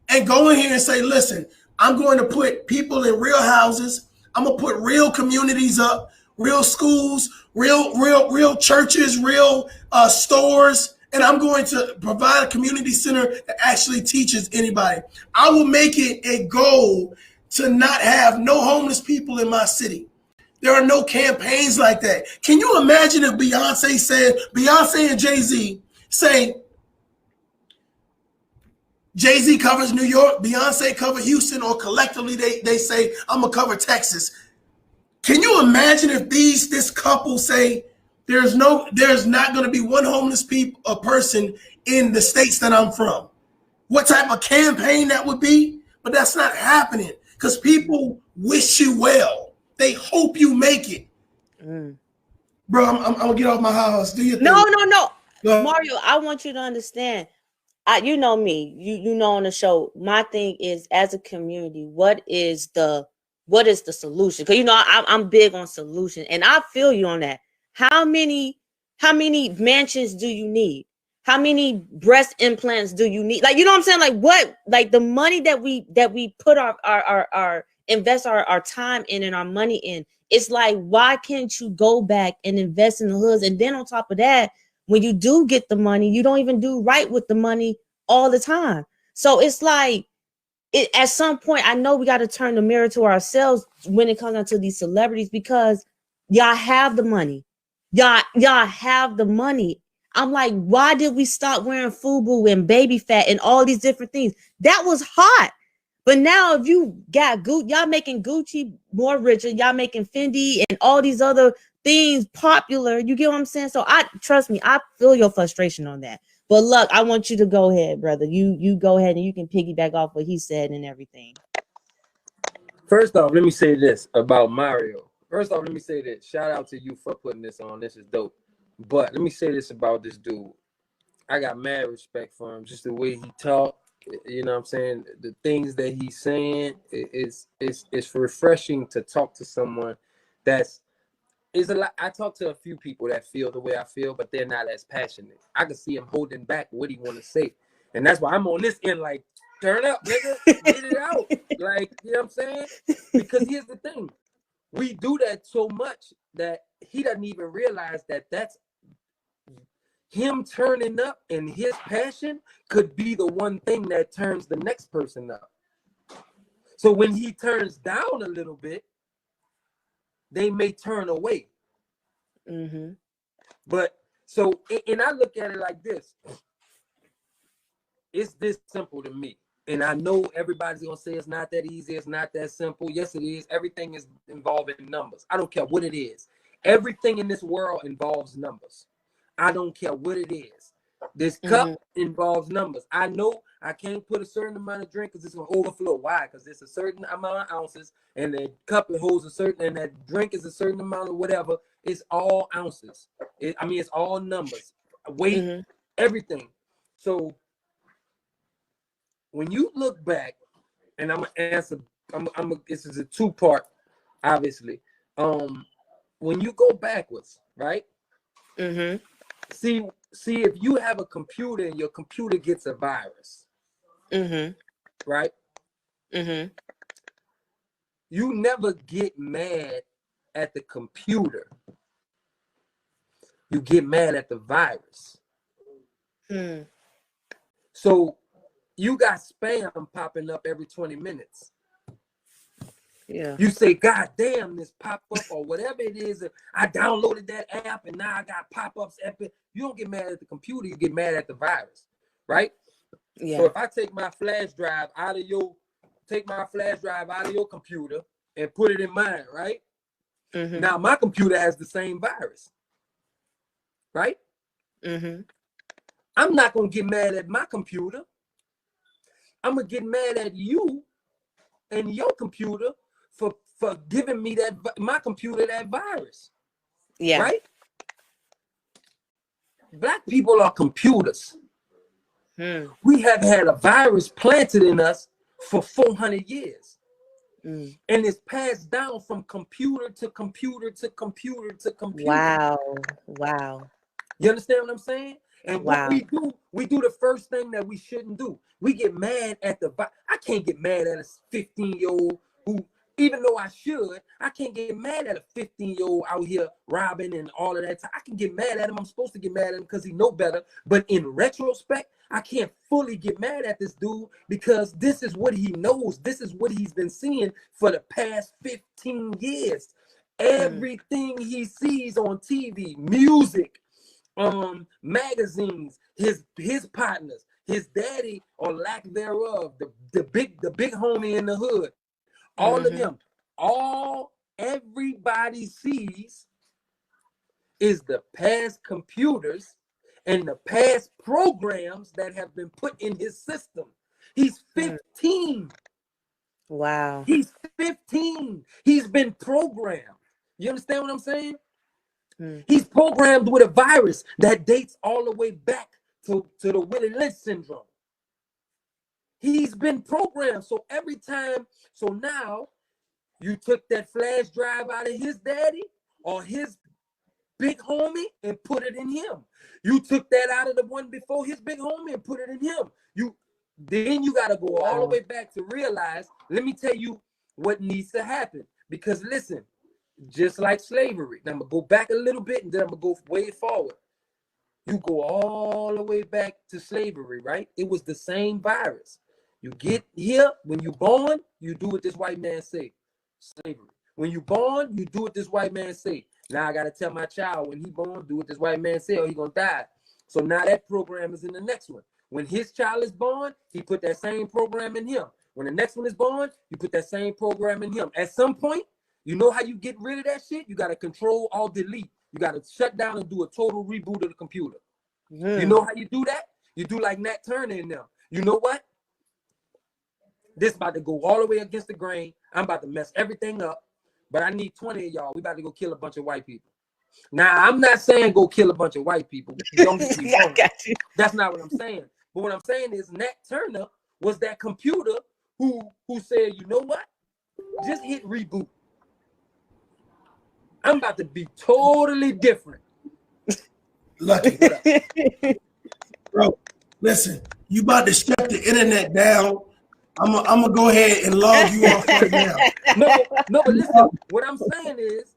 And go in here and say, listen, I'm going to put people in real houses. I'm going to put real communities up, real schools, real churches, real stores, and I'm going to provide a community center that actually teaches anybody. I will make it a goal to not have no homeless people in my city. There are no campaigns like that. Can you imagine if Beyonce and Jay-Z say, Jay-Z covers New York, Beyonce covers Houston, or collectively they say, I'm gonna cover Texas. Can you imagine if this couple say there's not going to be one homeless person in the states that I'm from? What type of campaign that would be? But that's not happening, because people wish you well. They hope you make it. bro. I'm gonna get off my house. Do your thing. No. Go. Mario, I want you to understand. You know me. You know on the show. My thing is, as a community, what is the solution? Because I'm big on solution, and I feel you on that. How many mansions do you need? How many breast implants do you need? Like, you know what I'm saying? Like, what? Like, the money that we put our invest our time in and our money in. It's like, why can't you go back and invest in the hoods? And then on top of that, when you do get the money, you don't even do right with the money all the time. So it's like, at some point, I know we got to turn the mirror to ourselves when it comes down to these celebrities, because y'all have the money. Y'all have the money. I'm like, why did we stop wearing FUBU and baby fat and all these different things? That was hot. But now, if you got y'all making Gucci more richer, y'all making Fendi and all these other things popular. You get what I'm saying? So trust me, I feel your frustration on that. But look, I want you to go ahead, brother. You go ahead and you can piggyback off what he said and everything. First off, let me say this about Mario. First off, let me say this. Shout out to you for putting this on. This is dope. But let me say this about this dude. I got mad respect for him. Just the way he talked. You know what I'm saying? The things that he's saying is refreshing to talk to someone that's is a lot. I talk to a few people that feel the way I feel, but they're not as passionate. I can see him holding back what he want to say, and that's why I'm on this end. Like, turn up, nigga, get it out. Like, you know what I'm saying? Because here's the thing: we do that so much that he doesn't even realize that that's him turning up, and his passion could be the one thing that turns the next person up. So when he turns down a little bit, they may turn away. Mm-hmm. But so, and I look at it like this. It's this simple to me. And I know everybody's going to say it's not that easy. It's not that simple. Yes, it is. Everything is involving numbers. I don't care what it is. Everything in this world involves numbers. I don't care what it is. This cup involves numbers. I know I can't put a certain amount of drink because it's going to overflow. Why? Because it's a certain amount of ounces, and the cup it holds a certain, and that drink is a certain amount of whatever. It's all ounces. It's all numbers, weight, everything. So when you look back, and I'm gonna answer, this is a two-part, obviously. When you go backwards, right? See if you have a computer and your computer gets a virus, right? You never get mad at the computer. You get mad at the virus. So you got spam popping up every 20 minutes. Yeah. You say, God damn, this pop-up or whatever it is. I downloaded that app and now I got pop-ups. You don't get mad at the computer, you get mad at the virus, right? Yeah. So if I take my flash drive out of your computer and put it in mine, right? Now my computer has the same virus, right? I'm not gonna get mad at my computer. I'm gonna get mad at you and your computer for giving me my computer that virus. Yeah. Right? Black people are computers. We have had a virus planted in us for 400 years. And it's passed down from computer to computer to computer to computer. Wow. You understand what I'm saying? And what we do the first thing that we shouldn't do. We get mad at I can't get mad at a 15-year-old who, even though I should, I can't get mad at a 15-year-old out here robbing and all of that. I can get mad at him. I'm supposed to get mad at him because he know better. But in retrospect, I can't fully get mad at this dude because this is what he knows. This is what he's been seeing for the past 15 years. Everything he sees on TV, music, magazines, his partners, his daddy or lack thereof, the big homie in the hood, all of them, everybody sees is the past computers and the past programs that have been put in his system. He's 15. Wow. He's 15. He's been programmed. You understand what I'm saying? He's programmed with a virus that dates all the way back to the Willie Lynch syndrome. He's been programmed. So every time, so now you took that flash drive out of his daddy or his big homie and put it in him. You took that out of the one before his big homie and put it in him. Then you got to go all the way back to realize, let me tell you what needs to happen. Because listen, just like slavery, now I'm going to go back a little bit and then I'm going to go way forward. You go all the way back to slavery, right? It was the same virus. You get here, when you born, you do what this white man say. Slavery. When you born, you do what this white man say. Now I got to tell my child when he born, do what this white man say or he going to die. So now that program is in the next one. When his child is born, he put that same program in him. When the next one is born, you put that same program in him. At some point, you know how you get rid of that shit? You got to control, alt, delete. You got to shut down and do a total reboot of the computer. You know how you do that? You do like Nat Turner in them. You know what? This about to go all the way against the grain. I'm about to mess everything up. But I need 20 of y'all. We about to go kill a bunch of white people. Now, I'm not saying go kill a bunch of white people. Don't get me wrong. That's not what I'm saying. But what I'm saying is Nat Turner was that computer who said, you know what? Just hit reboot. I'm about to be totally different. Lucky. Bro, listen, you about to shut the internet down. I'm gonna go ahead and log you off right now. No, but listen, what I'm saying is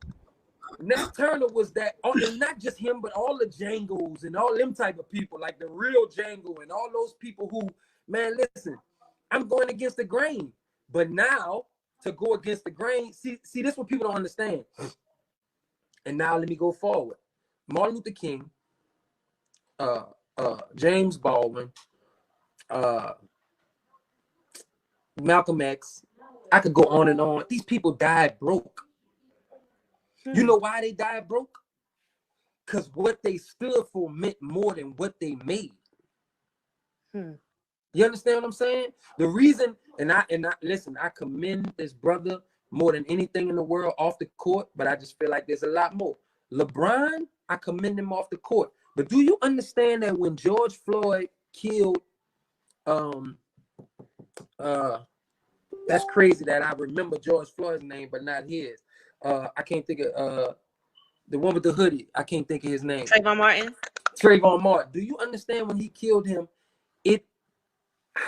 Nat Turner was that, and not just him, but all the Django's and all them type of people, like the real Django and all those people who, man, listen, I'm going against the grain. But now to go against the grain, see, this is what people don't understand. And now let me go forward. Martin Luther King, James Baldwin, Malcolm X, I could go on and on. These people died broke. You know why they died broke? Because what they stood for meant more than what they made. You understand what I'm saying? The reason, and I listen, I commend this brother more than anything in the world off the court, but I just feel like there's a lot more. LeBron, I commend him off the court. But do you understand that when George Floyd killed, that's crazy that I remember George Floyd's name, but not his. I can't think of the one with the hoodie. I can't think of his name. Trayvon Martin. Trayvon Martin. Do you understand when he killed him,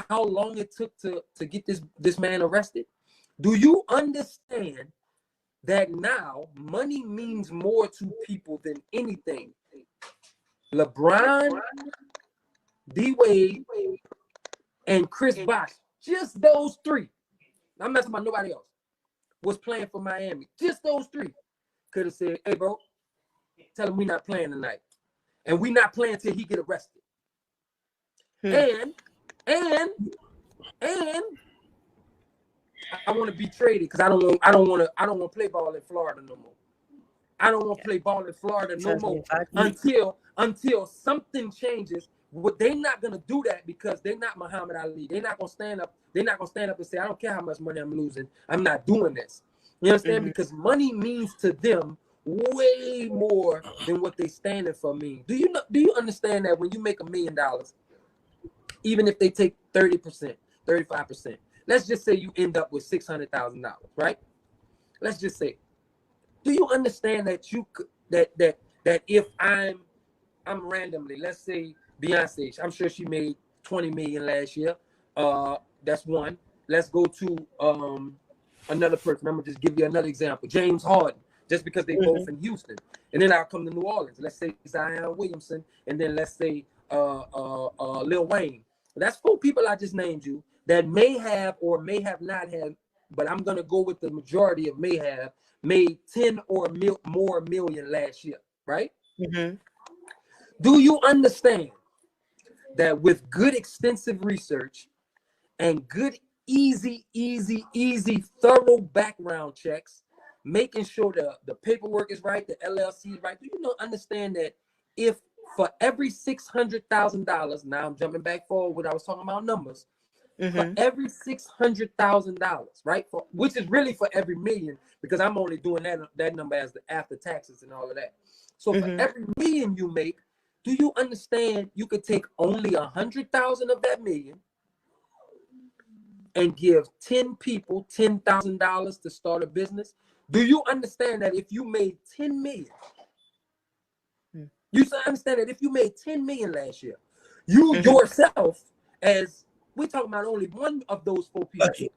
how long it took to get this man arrested? Do you understand that now money means more to people than anything? LeBron, D-Wade, and Chris Bosh, just those three, I'm not talking about nobody else, was playing for Miami. Just those three could have said, hey, bro, tell him we're not playing tonight. And we're not playing till he get arrested. And I want to be traded because I don't want to play ball in Florida no more. I don't want to play ball in Florida no more until something changes. They're not gonna do that because they're not Muhammad Ali. They're not gonna stand up. They're not gonna stand up and say, I don't care how much money I'm losing. I'm not doing this. You understand? Because money means to them way more than what they standing for mean. Do you understand that when you make $1 million, even if they take 30%, 35%, let's just say you end up with $600,000, right? Let's just say, do you understand that that if I'm randomly, let's say Beyonce, I'm sure she made 20 million last year. That's one. Let's go to another person. I'm gonna just give you another example. James Harden, just because they both in Houston. And then I'll come to New Orleans. Let's say Zion Williamson, and then let's say Lil Wayne. That's 4 people I just named you that may have or may have not had, but I'm gonna go with the majority of may have made 10 or more million last year, right? Do you understand that with good extensive research and good easy thorough background checks, making sure the paperwork is right, the LLC is right, do you understand that if for every $600,000, now I'm jumping back forward when I was talking about numbers, for every $600,000, right, which is really for every million, because I'm only doing that number as the after taxes and all of that. So for every million you make, do you understand you could take only 100,000 of that million and give 10 people $10,000 to start a business? Do you understand that if you made 10 million, you understand that if you made 10 million last year, you yourself, as we talking about only one of those 4 people, Lucky.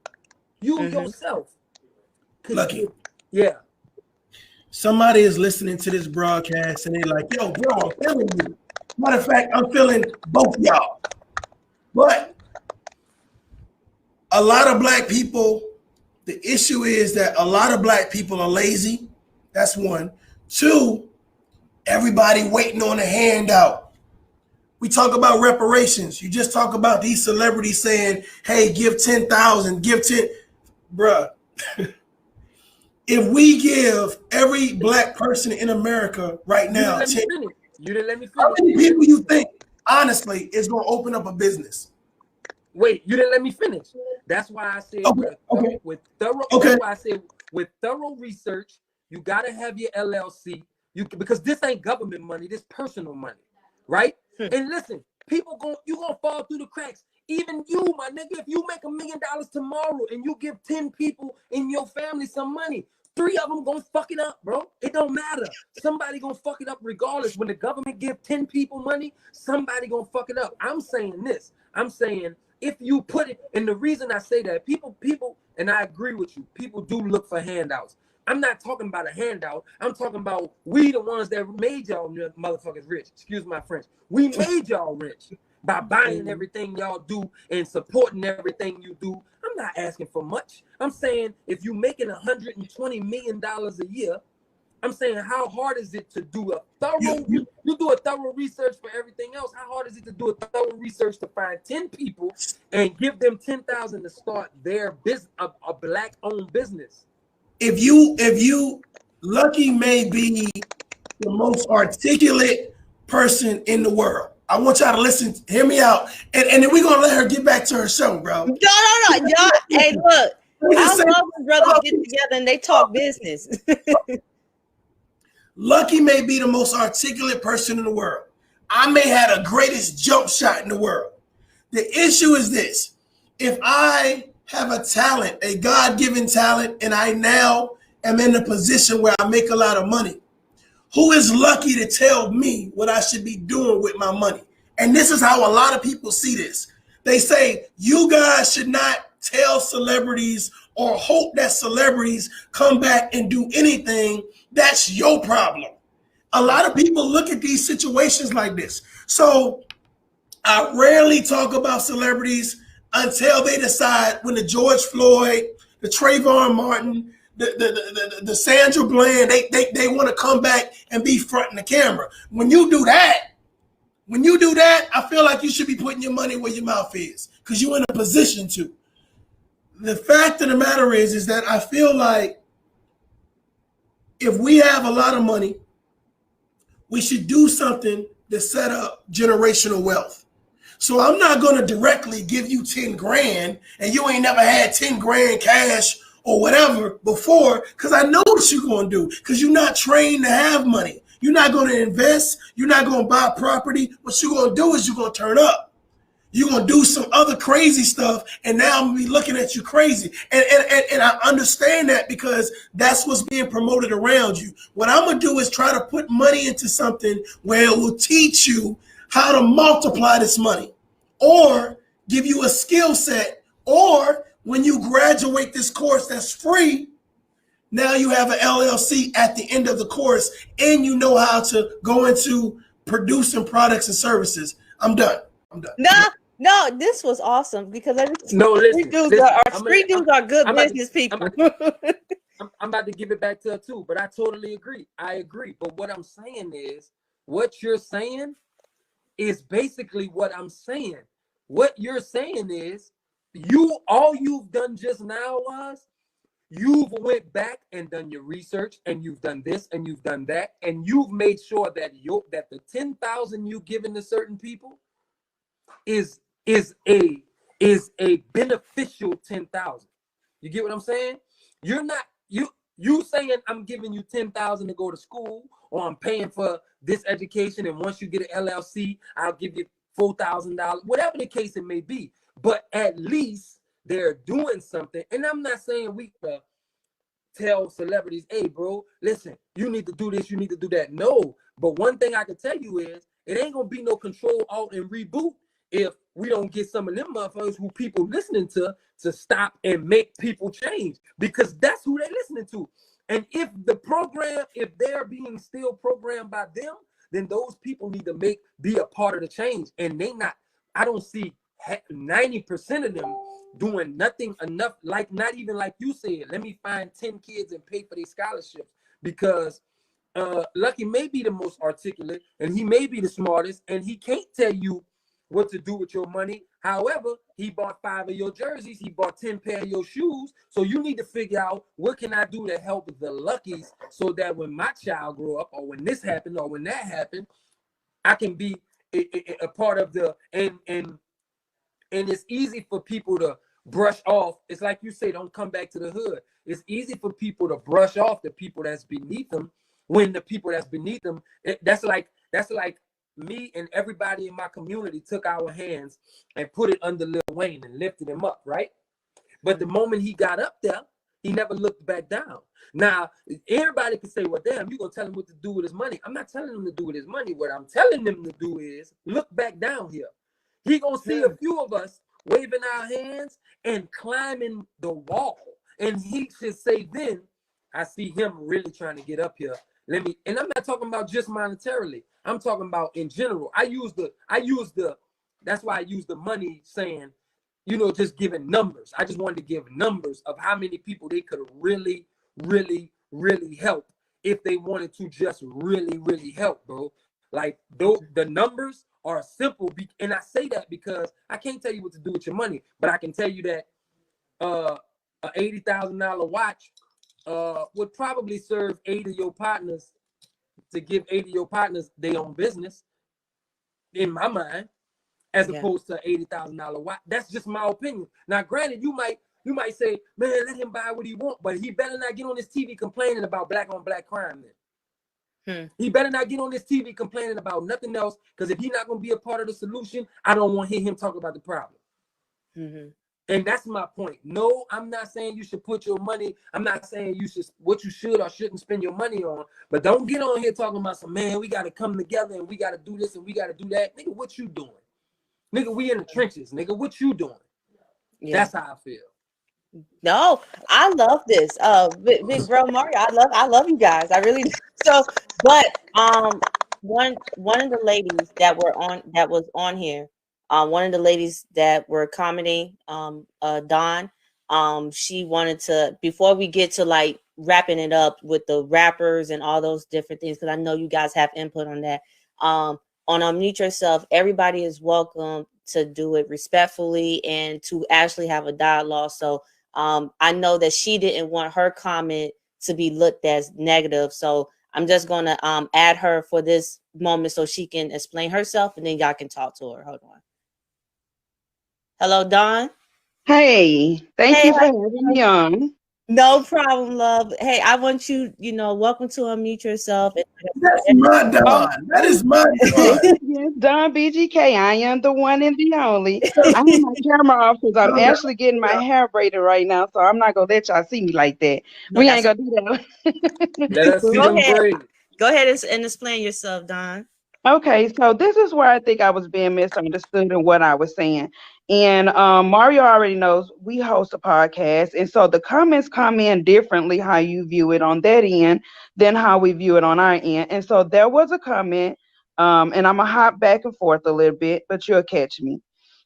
you yourself could Lucky. yeah. Somebody is listening to this broadcast and they're like, yo, bro, I'm feeling you. Matter of fact, I'm feeling both y'all. But a lot of black people, the issue is that a lot of black people are lazy. That's one. 2, everybody waiting on a handout. We talk about reparations. You just talk about these celebrities saying, hey, give 10,000, give 10. Bruh, if we give every black person in America right now, You didn't let me finish. how many people you think, honestly, is going to open up a business? Wait, you didn't let me finish. That's why I said with thorough. That's why I said with thorough research, you gotta have your LLC. Because this ain't government money, this personal money, right? And listen, you gonna fall through the cracks. Even you, my nigga, if you make $1 million tomorrow and you give 10 people in your family some money, 3 of them gonna fuck it up, bro. It don't matter. Somebody gonna fuck it up regardless. When the government give 10 people money, somebody gonna fuck it up. I'm saying this. I'm saying if you put it, and the reason I say that, people, and I agree with you, people do look for handouts. I'm not talking about a handout. I'm talking about we the ones that made y'all motherfuckers rich. Excuse my French. We made y'all rich by buying everything y'all do and supporting everything you do. I'm not asking for much. I'm saying if you're making $120 million a year, I'm saying how hard is it to do a thorough, you do a thorough research for everything else. How hard is it to do a thorough research to find 10 people and give them 10,000 to start their business, a black owned business? If you Lucky may be the most articulate person in the world. I want y'all to listen, hear me out, and then we're gonna let her get back to her show, bro. No. Y'all, hey, look, I love when brothers get together and they talk business. Lucky may be the most articulate person in the world. I may have the greatest jump shot in the world. The issue is this: if I have a talent, a God-given talent, and I now am in a position where I make a lot of money, who is Lucky to tell me what I should be doing with my money? And this is how a lot of people see this. They say, you guys should not tell celebrities or hope that celebrities come back and do anything. That's your problem. A lot of people look at these situations like this. So I rarely talk about celebrities until they decide, when the George Floyd, the Trayvon Martin, the Sandra Bland, they want to come back and be fronting the camera. When you do that, I feel like you should be putting your money where your mouth is, because you're in a position to. The fact of the matter is that I feel like if we have a lot of money, we should do something to set up generational wealth. So I'm not going to directly give you 10 grand and you ain't never had 10 grand cash or whatever before, because I know what you're going to do, because you're not trained to have money. You're not going to invest. You're not going to buy property. What you're going to do is you're going to turn up. You're going to do some other crazy stuff, and now I'm going to be looking at you crazy. And I understand that, because that's what's being promoted around you. What I'm going to do is try to put money into something where it will teach you how to multiply this money, or give you a skill set, or when you graduate this course that's free, now you have an LLC at the end of the course, and you know how to go into producing products and services. I'm done. No, this was awesome, because Street dudes are good business people. I'm about to give it back to her too, but I totally agree. I agree. But what I'm saying is, what you're saying is basically what I'm saying. What you're saying is, all you've done just now was you've went back and done your research, and you've done this and you've done that, and you've made sure that the 10,000 you given to certain people is a beneficial 10,000. You get what I'm saying? You're not you saying I'm giving you 10,000 to go to school, or I'm paying for this education, and once you get an LLC, I'll give you $4,000, whatever the case it may be. But at least they're doing something. And I'm not saying we tell celebrities, hey, bro, listen, you need to do this, you need to do that. No, but one thing I can tell you is it ain't gonna be no control, alt, and reboot if we don't get some of them motherfuckers who people listening to stop and make people change, because that's who they're listening to. And if the program, if they're being still programmed by them, then those people need to be a part of the change. And they not, I don't see 90% of them doing nothing enough, like not even like you said, let me find 10 kids and pay for their scholarships, because Lucky may be the most articulate and he may be the smartest and he can't tell you what to do with your money. However, he bought 5 of your jerseys, he bought 10 pair of your shoes. So you need to figure out, what can I do to help the Luckies so that when my child grow up, or when this happened, or when that happened, I can be a part of the, and it's easy for people to brush off. It's like you say, don't come back to the hood. It's easy for people to brush off the people that's beneath them, when the people that's beneath them, that's like me and everybody in my community took our hands and put it under Lil Wayne and lifted him up, right? But the moment he got up there, he never looked back down. Now, everybody can say, well, damn, you're going to tell him what to do with his money. I'm not telling him to do with his money. What I'm telling them to do is look back down here. He going to see a few of us waving our hands and climbing the wall. And he should say, then, I see him really trying to get up here. And I'm not talking about just monetarily. I'm talking about in general. That's why I use the money saying, just giving numbers. I just wanted to give numbers of how many people they could really, really, really help if they wanted to just really, really help, bro. Like, the numbers are simple. And I say that because I can't tell you what to do with your money, but I can tell you that a $80,000 watch would probably serve 8 of your partners, to give 8 of your partners their own business, in my mind, as opposed to $80,000 watch. That's just my opinion. Now, granted, you might say, man, let him buy what he want, but he better not get on this TV complaining about black on black crime then. He better not get on this TV complaining about nothing else, because if he's not going to be a part of the solution, I don't want to hear him talk about the problem. And that's my point. No, I'm not saying you should put your money, I'm not saying what you should or shouldn't spend your money on, but don't get on here talking about some, man, we got to come together and we got to do this and we got to do that. Nigga, what you doing? Nigga, we in the trenches. Nigga, what you doing? That's how I feel. No, I love this. Big bro Mario, I love you guys. I really do. So, but one of the ladies that was on here, one of the ladies that were commenting, Dawn, she wanted to, before we get to like wrapping it up with the rappers and all those different things, because I know you guys have input on that. On Unmute Yourself, everybody is welcome to do it respectfully and to actually have a dialogue. So I know that she didn't want her comment to be looked as negative. So I'm just going to add her for this moment so she can explain herself, and then y'all can talk to her. Hold on. Hello, Dawn. Hey, thank you for having me on. No problem, love. Hey, I want you, welcome to Unmute Yourself. That's my Dawn. That is my Dawn. Yes, Dawn BGK. I am the one and the only. I have my camera off because I'm actually getting my hair braided right now, so I'm not gonna let y'all see me like that. We ain't gonna do that. Let us see them braids. Go ahead and explain yourself, Dawn. Okay, so this is where I think I was being misunderstood in what I was saying. And Mario already knows we host a podcast. And so the comments come in differently, how you view it on that end than how we view it on our end. And so there was a comment, and I'm going to hop back and forth a little bit, but you'll catch me.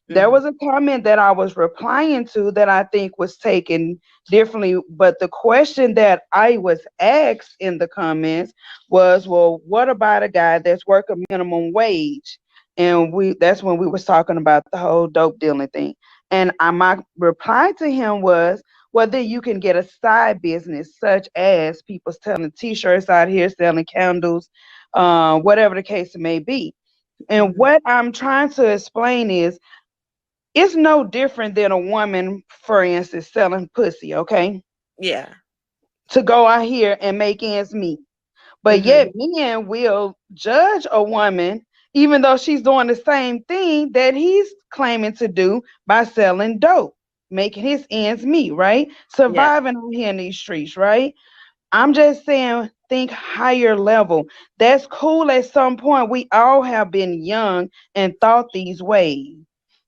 There was a comment that I was replying to that I think was taken differently. But the question that I was asked in the comments was, well, what about a guy that's working minimum wage? And that's when we was talking about the whole dope dealing thing. And my reply to him was, well, then you can get a side business, such as people selling t-shirts out here, selling candles, whatever the case may be. And what I'm trying to explain is, it's no different than a woman, for instance, selling pussy, okay? Yeah. To go out here and make ends meet. But yet men will judge a woman even though she's doing the same thing that he's claiming to do by selling dope, making his ends meet, right? Yeah. Surviving out here in these streets, right? I'm just saying, think higher level. That's cool at some point. We all have been young and thought these ways.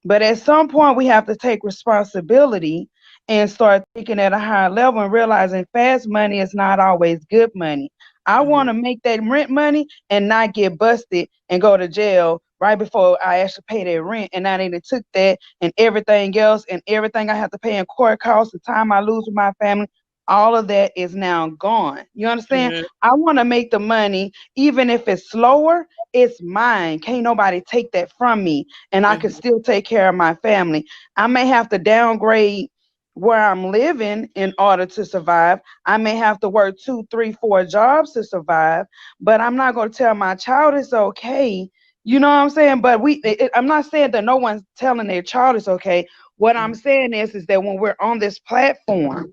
But at some point, we have to take responsibility and start thinking at a higher level and realizing fast money is not always good money. I want to make that rent money and not get busted and go to jail right before I actually pay that rent. And I done took that and everything else and everything I have to pay in court costs, the time I lose with my family, all of that is now gone. You understand? I want to make the money, even if it's slower, it's mine. Can't nobody take that from me. And I can still take care of my family. I may have to downgrade where I'm living in order to survive. I may have to work 2, 3, 4 jobs to survive, but I'm not going to tell my child it's okay. You know what I'm saying? But I'm not saying that no one's telling their child it's okay. What I'm saying is that when we're on this platform,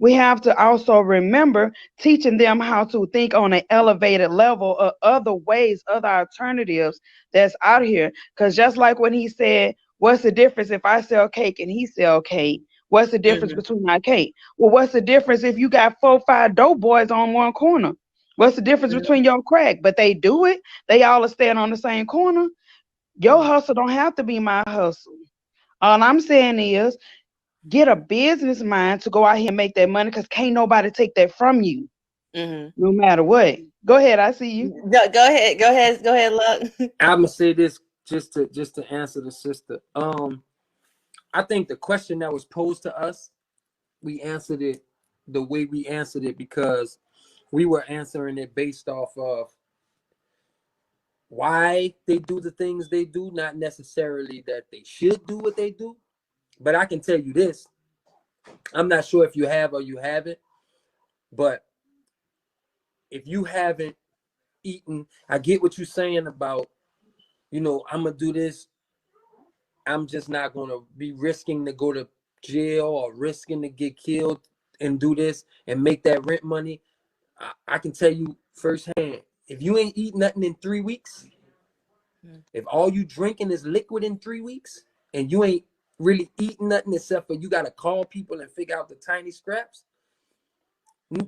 we have to also remember teaching them how to think on an elevated level of other ways, other alternatives that's out here. Because just like when he said, what's the difference if I sell cake and he sell cake? What's the difference between our cake? Well, what's the difference if you got 4, 5 dope boys on one corner? What's the difference between your crack? But they do it. They all are staying on the same corner. Your hustle don't have to be my hustle. All I'm saying is get a business mind to go out here and make that money because can't nobody take that from you, no matter what. Go ahead, I see you. Go ahead, Luck. I'm gonna say this just to answer the sister. I think the question that was posed to us, we answered it the way we answered it because we were answering it based off of why they do the things they do, not necessarily that they should do what they do. But I can tell you this, I'm not sure if you have or you haven't, but if you haven't eaten, I get what you're saying about, I'm gonna do this. I'm just not gonna be risking to go to jail or risking to get killed and do this and make that rent money. I can tell you firsthand, if you ain't eat nothing in 3 weeks, if all you drinking is liquid in 3 weeks, and you ain't really eating nothing except for you gotta call people and figure out the tiny scraps,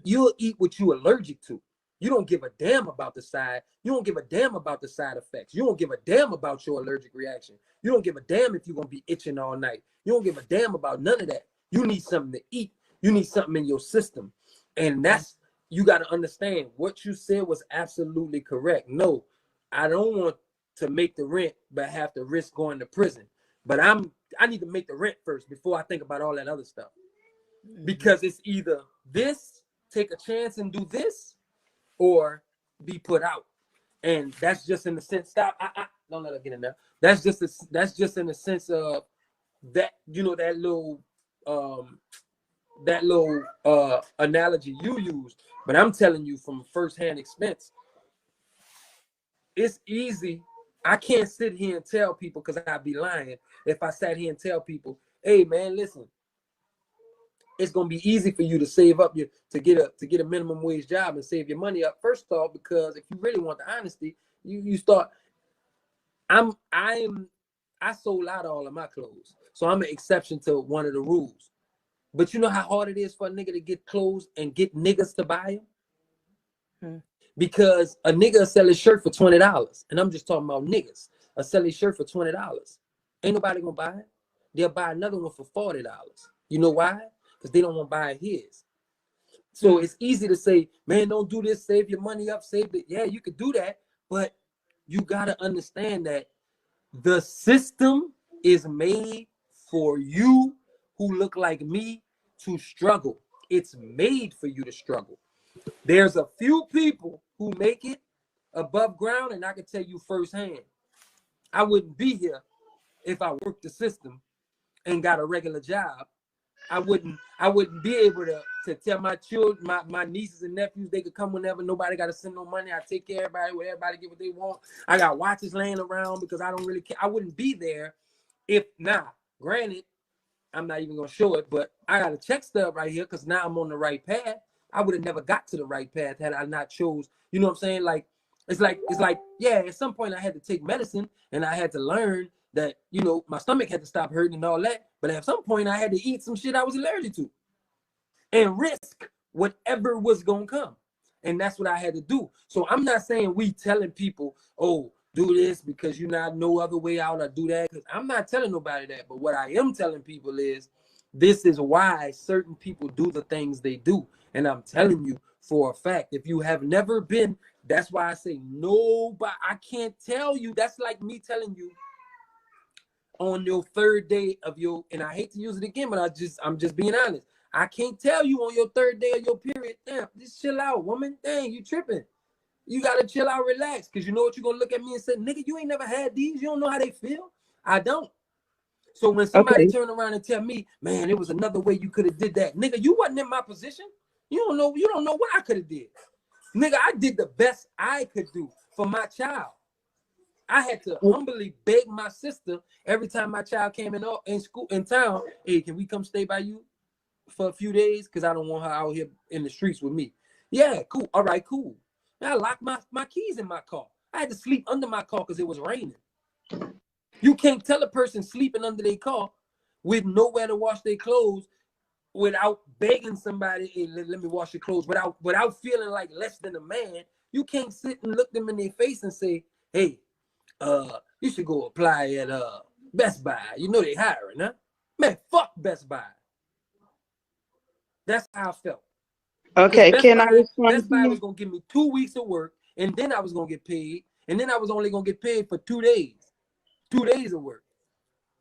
you'll eat what you allergic to. You don't give a damn about the side. You don't give a damn about the side effects. You don't give a damn about your allergic reaction. You don't give a damn if you're gonna be itching all night. You don't give a damn about none of that. You need something to eat. You need something in your system. And that's, you got to understand what you said was absolutely correct. No, I don't want to make the rent, but have to risk going to prison. But I need to make the rent first before I think about all that other stuff. Because it's either this, take a chance and do this, or be put out. And that's just in the sense, stop, don't let her get in there. That's just in the sense of that, that little analogy you use. But I'm telling you from firsthand experience, it's easy. I can't sit here and tell people, because I'd be lying if I sat here and tell people, hey man, listen, it's gonna be easy for you to save up to get a minimum wage job and save your money up. First off, because if you really want the honesty, you start. I sold out all of my clothes, so I'm an exception to one of the rules. But you know how hard it is for a nigga to get clothes and get niggas to buy them? Because a nigga will sell his shirt for $20, and I'm just talking about niggas. A sell his shirt for $20. Ain't nobody gonna buy it. They'll buy another one for $40. You know why? Because they don't want to buy his. So it's easy to say, man, don't do this, save your money up, save it. Yeah, you could do that, but you gotta understand that the system is made for you who look like me to struggle. It's made for you to struggle. There's a few people who make it above ground, and I can tell you firsthand, I wouldn't be here if I worked the system and got a regular job. I wouldn't be able to tell my children, my nieces and nephews, they could come whenever. Nobody got to send no money. I take care of everybody, everybody get what they want. I got watches laying around because I don't really care. I wouldn't be there if granted, I'm not even gonna show it, but I got a check stub right here because now I'm on the right path. I would have never got to the right path had I not chose. You know what I'm saying? Like it's like yeah. At some point, I had to take medicine, and I had to learn that my stomach had to stop hurting and all that. But at some point, I had to eat some shit I was allergic to, and risk whatever was gonna come. And that's what I had to do. So I'm not saying we telling people, oh, do this because you not no other way out, or do that. Because I'm not telling nobody that. But what I am telling people is this is why certain people do the things they do. And I'm telling you for a fact, if you have never been, that's why I say nobody, I can't tell you. That's like me telling you on your third day of your, and I hate to use it again, but I'm just being honest. I can't tell you on your third day of your period, damn, just chill out, woman. Dang, you tripping. You gotta chill out, relax, because you know what, you're gonna look at me and say, nigga, you ain't never had these. You don't know how they feel. I don't. So when somebody turn around and tell me, man, it was another way you could have did that, nigga, you wasn't in my position. You don't know what I could have did. Nigga, I did the best I could do for my child. I had to humbly beg my sister every time my child came in town, hey, can we come stay by you for a few days? Because I don't want her out here in the streets with me. Yeah, cool. All right, cool. And I locked my keys in my car. I had to sleep under my car because it was raining. You can't tell a person sleeping under their car with nowhere to wash their clothes without begging somebody, hey, let me wash your clothes, without feeling like less than a man. You can't sit and look them in their face and say, hey, you should go apply at Best Buy. You know they hiring, huh? Man, fuck Best Buy. That's how I felt. Okay, can I respond? Best Buy was gonna give me 2 weeks of work, and then I was gonna get paid, and then I was only gonna get paid for 2 days. 2 days of work.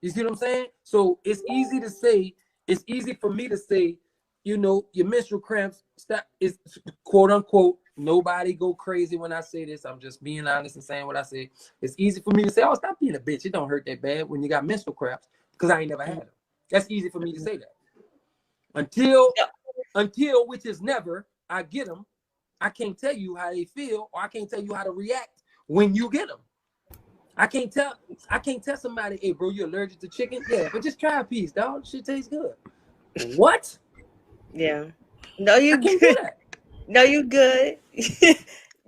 You see what I'm saying? So it's easy to say, it's easy for me to say, your menstrual cramps is quote unquote. Nobody go crazy when I say this. I'm just being honest and saying what I say. It's easy for me to say, oh, stop being a bitch. It don't hurt that bad when you got menstrual cramps, because I ain't never had them. That's easy for me to say that. Until which is never, I get them, I can't tell you how they feel, or I can't tell you how to react when you get them. I can't tell somebody, hey, bro, you allergic to chicken? Yeah, but just try a piece, dog. Shit tastes good. What? Yeah. No, you can't good. do that. No, you good.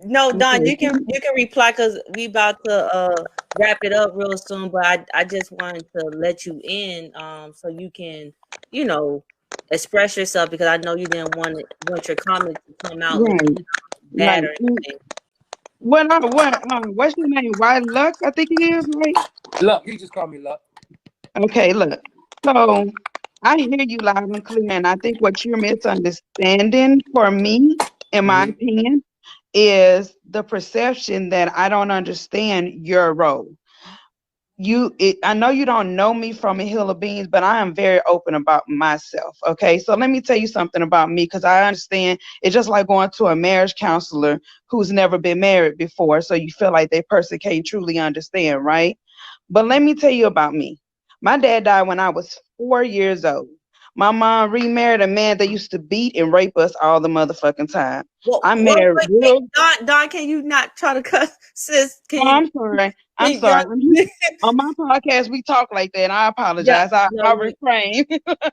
No, Don, you can reply, because we about to wrap it up real soon. But I just wanted to let you in, so you can, express yourself, because I know you didn't want your comments to come out bad or anything. What's your name? Why Luck? I think it is, right? Luck, you just call me Luck. Okay, look. So I hear you loud and clear, and I think what you're misunderstanding, for me, in my opinion, is the perception that I don't understand your role. I know you don't know me from a hill of beans, but I am very open about myself. Okay, so let me tell you something about me, because I understand it's just like going to a marriage counselor who's never been married before, so you feel like that person can't truly understand, right? But let me tell you about me. My dad died when I was 4 years old. My mom remarried a man that used to beat and rape us all the motherfucking time. I married Don, can you not try to cut, sis? I'm sorry. I'm sorry. On my podcast, we talk like that. I apologize. I refrain.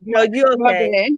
No, you're okay.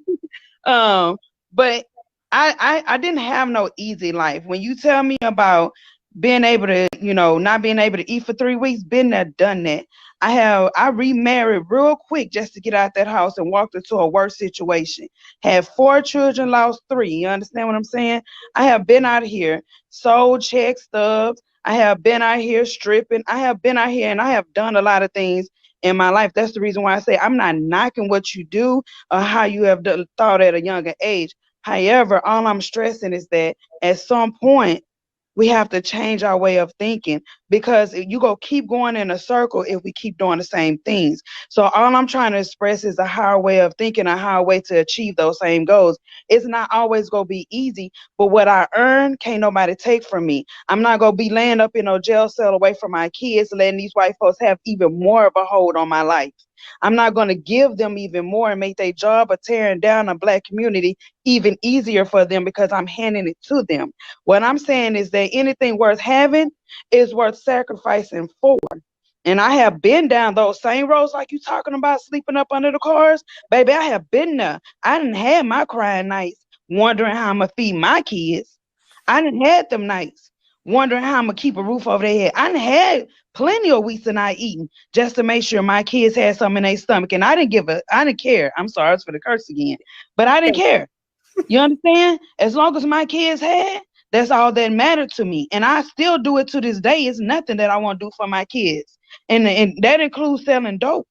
But I didn't have no easy life. When you tell me about being able to, not being able to eat for 3 weeks, been there, done that. I remarried real quick just to get out that house and walked into a worse situation. Had 4 children, lost 3. You understand what I'm saying? I have been out here, sold check stubs. I have been out here stripping. I have been out here and I have done a lot of things in my life. That's the reason why I say I'm not knocking what you do or how you have thought at a younger age. However, all I'm stressing is that at some point, we have to change our way of thinking, because you go keep going in a circle if we keep doing the same things. So all I'm trying to express is a higher way of thinking, a higher way to achieve those same goals. It's not always going to be easy, but what I earn can't nobody take from me. I'm not going to be laying up in a jail cell away from my kids, letting these white folks have even more of a hold on my life. I'm not going to give them even more and make their job of tearing down a Black community even easier for them, because I'm handing it to them. What I'm saying is that anything worth having is worth sacrificing for. And I have been down those same roads like you talking about, sleeping up under the cars. Baby, I have been there. I didn't have my crying nights wondering how I'm gonna feed my kids. I done had them nights wondering how I'm gonna keep a roof over their head. I done had plenty of weeks of not eating just to make sure my kids had something in their stomach. And I didn't care. I'm sorry, I was for the curse again. But I didn't care. You understand? As long as my kids had, that's all that mattered to me. And I still do it to this day. It's nothing that I want to do for my kids. And that includes selling dope.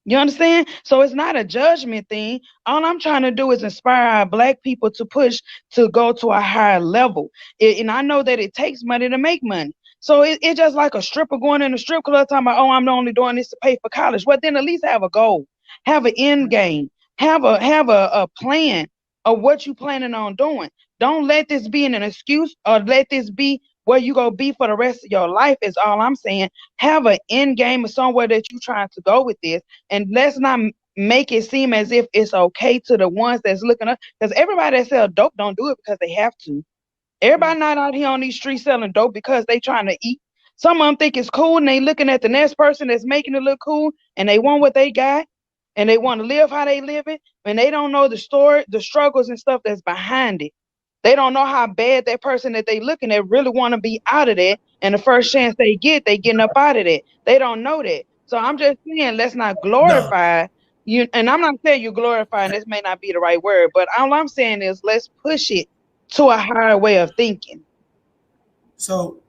You understand? So it's not a judgment thing. All I'm trying to do is inspire our Black people to push to go to a higher level. And I know that it takes money to make money. So it's just like a stripper going in a strip club talking about, oh, I'm only doing this to pay for college. Well, then at least have a goal, have an end game, have a plan of what you planning on doing. Don't let this be an excuse or let this be where you gonna be for the rest of your life. Is all I'm saying. Have an end game or somewhere that you trying to go with this. And let's not make it seem as if it's okay to the ones that's looking up, because everybody that sell dope don't do it because they have to. Everybody not out here on these streets selling dope because they trying to eat. Some of them think it's cool and they looking at the next person that's making it look cool and they want what they got and they want to live how they live it, and they don't know the story, the struggles and stuff that's behind it. They don't know how bad that person that they looking at really want to be out of that. And the first chance they get, they getting up out of that. They don't know that. So I'm just saying, let's not No. glorify you. And I'm not saying you glorify, and this may not be the right word, but all I'm saying is let's push it to a higher way of thinking. So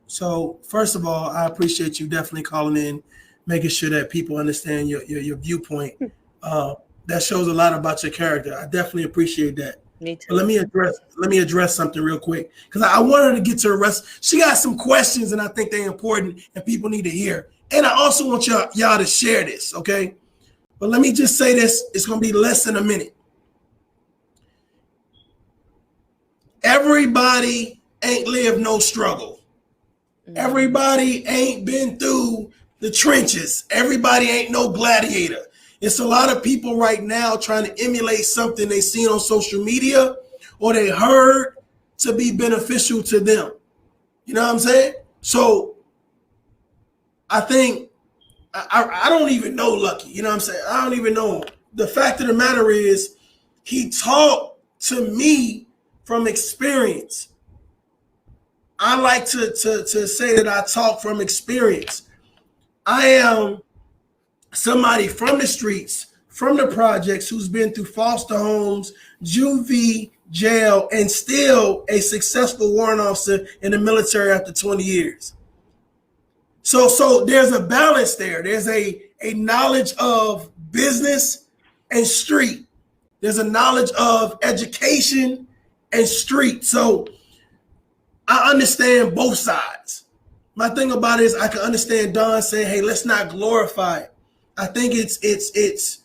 first of all, I appreciate you definitely calling in, making sure that people understand your viewpoint. That shows a lot about your character. I definitely appreciate that. Me too. But let me address something real quick, because I want her to get to the rest. She got some questions, and I think they're important and people need to hear. And I also want y'all to share this, okay? But let me just say this. It's going to be less than a minute. Everybody ain't lived no struggle. Everybody ain't been through the trenches. Everybody ain't no gladiator. It's a lot of people right now trying to emulate something they seen on social media or they heard to be beneficial to them. You know what I'm saying? So I think I don't even know Lucky. You know what I'm saying? I don't even know him. The fact of the matter is he talked to me from experience. I like to say that I talk from experience. I am somebody from the streets, from the projects, who's been through foster homes, juvie, jail, and still a successful warrant officer in the military after 20 years. So there's a balance there. There's a knowledge of business and street. There's a knowledge of education and street. So I understand both sides. My thing about it is I can understand Don saying, hey, let's not glorify it. I think it's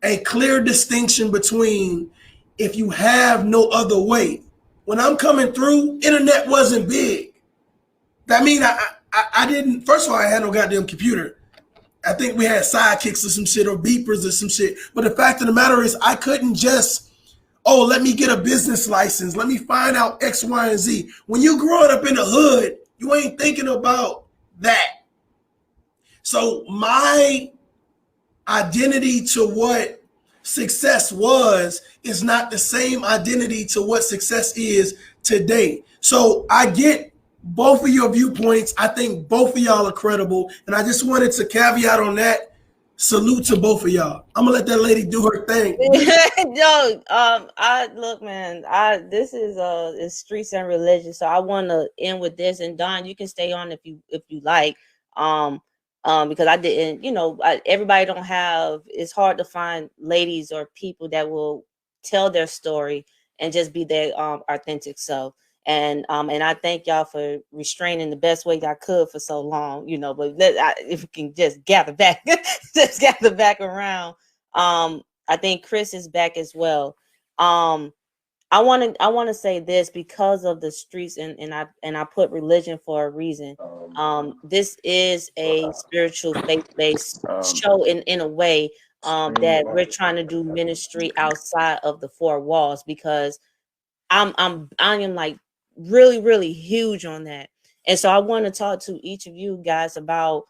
a clear distinction between if you have no other way. When I'm coming through, internet wasn't big. That means I didn't, first of all, I had no goddamn computer. I think we had sidekicks or some shit or beepers or some shit. But the fact of the matter is I couldn't just, oh, let me get a business license. Let me find out X, Y, and Z. When you growing up in the hood, you ain't thinking about that. So my identity to what success was is not the same identity to what success is today. So I get both of your viewpoints. I think both of y'all are credible. And I just wanted to caveat on that. Salute to both of y'all. I'm gonna let that lady do her thing. Yo, I look, man. This is streets and religion, so I want to end with this. And Don, you can stay on if you like. Because I didn't, everybody don't have. It's hard to find ladies or people that will tell their story and just be their authentic self. And I thank y'all for restraining the best way I could for so long, but if we can just gather back, around. I think Chris is back as well. I want to say this because of the streets and I put religion for a reason. This is a spiritual faith-based show in a way that we're trying to do ministry outside of the four walls, because I am like really, really huge on that. And so I want to talk to each of you guys about,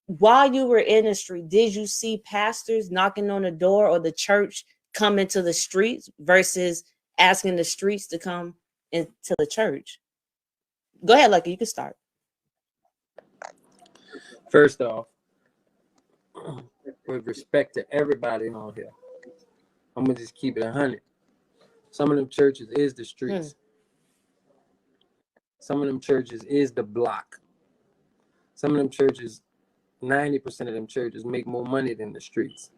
while you were in the street, did you see pastors knocking on the door or the church come into the streets versus asking the streets to come into the church? Go ahead, Lucky. You can start. First off, with respect to everybody on here, I'm gonna just keep it 100. Some of them churches is the streets. Some of them churches is the block. Some of them churches, 90% of them churches make more money than the streets.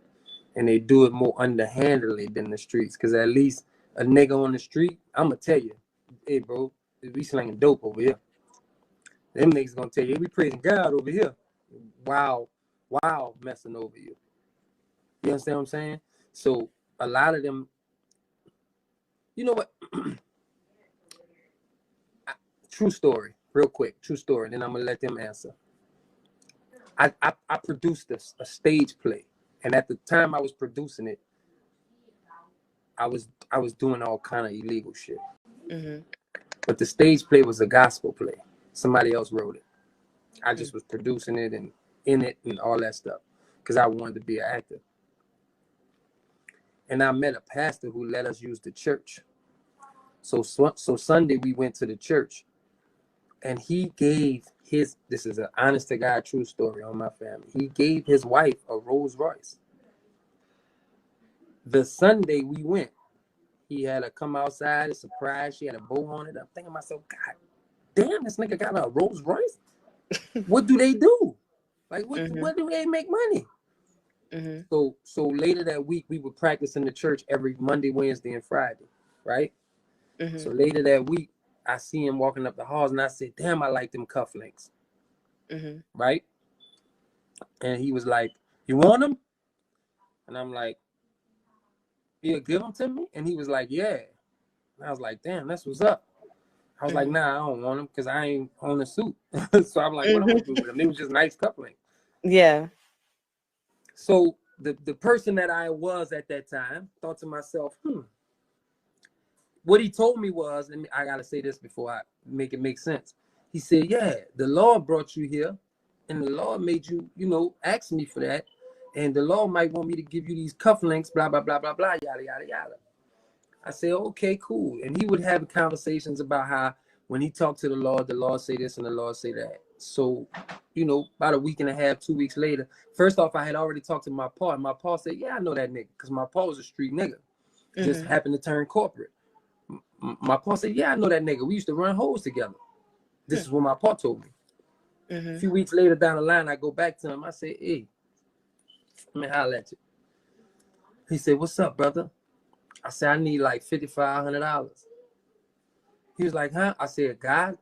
And they do it more underhandedly than the streets. Because at least a nigga on the street, I'm going to tell you, hey, bro, we slinging dope over here. Them niggas going to tell you, hey, we praising God over here. Wow, messing over you. You understand what I'm saying? So a lot of them, you know what? True story, real quick. True story. Then I'm going to let them answer. I produced a stage play. And at the time I was producing it, I was doing all kind of illegal shit. Mm-hmm. But the stage play was a gospel play. Somebody else wrote it. I just was producing it and in it and all that stuff because I wanted to be an actor. And I met a pastor who let us use the church. So Sunday we went to the church, and he gave this is an honest to God true story on my family. He gave his wife a Rolls Royce. The Sunday we went, he had her come outside, a surprise. She had a bow on it. I'm thinking to myself, God damn, this nigga got a Rolls Royce. What do they do? Like, what do they make money? Mm-hmm. So later that week, we would practice in the church every Monday, Wednesday, and Friday, right? Mm-hmm. So later that week, I see him walking up the halls, and I said, damn, I like them cufflinks, right? And he was like, you want them? And I'm like, yeah, give them to me? And he was like, yeah. And I was like, damn, that's what's up. I was like, nah, I don't want them because I ain't on a suit. So I'm like, what am I going to do with them? They was just nice cufflinks. Yeah. So the person that I was at that time thought to myself, What he told me was, and I got to say this before I make it make sense. He said, yeah, the Lord brought you here and the Lord made you, ask me for that. And the Lord might want me to give you these cufflinks, blah, blah, blah, blah, blah, yada, yada, yada. I said, okay, cool. And he would have conversations about how when he talked to the Lord say this and the Lord say that. So, about a week and a half, 2 weeks later, first off, I had already talked to my pa. And my pa said, yeah, I know that nigga. Because my pa was a street nigga. Just happened to turn corporate. My pa said, yeah, I know that nigga. We used to run hoes together. This is what my pa told me. A few weeks later down the line, I go back to him. I say, hey, let me holler at you. He said, what's up, brother? I said, I need like $5,500. He was like, huh? I said, God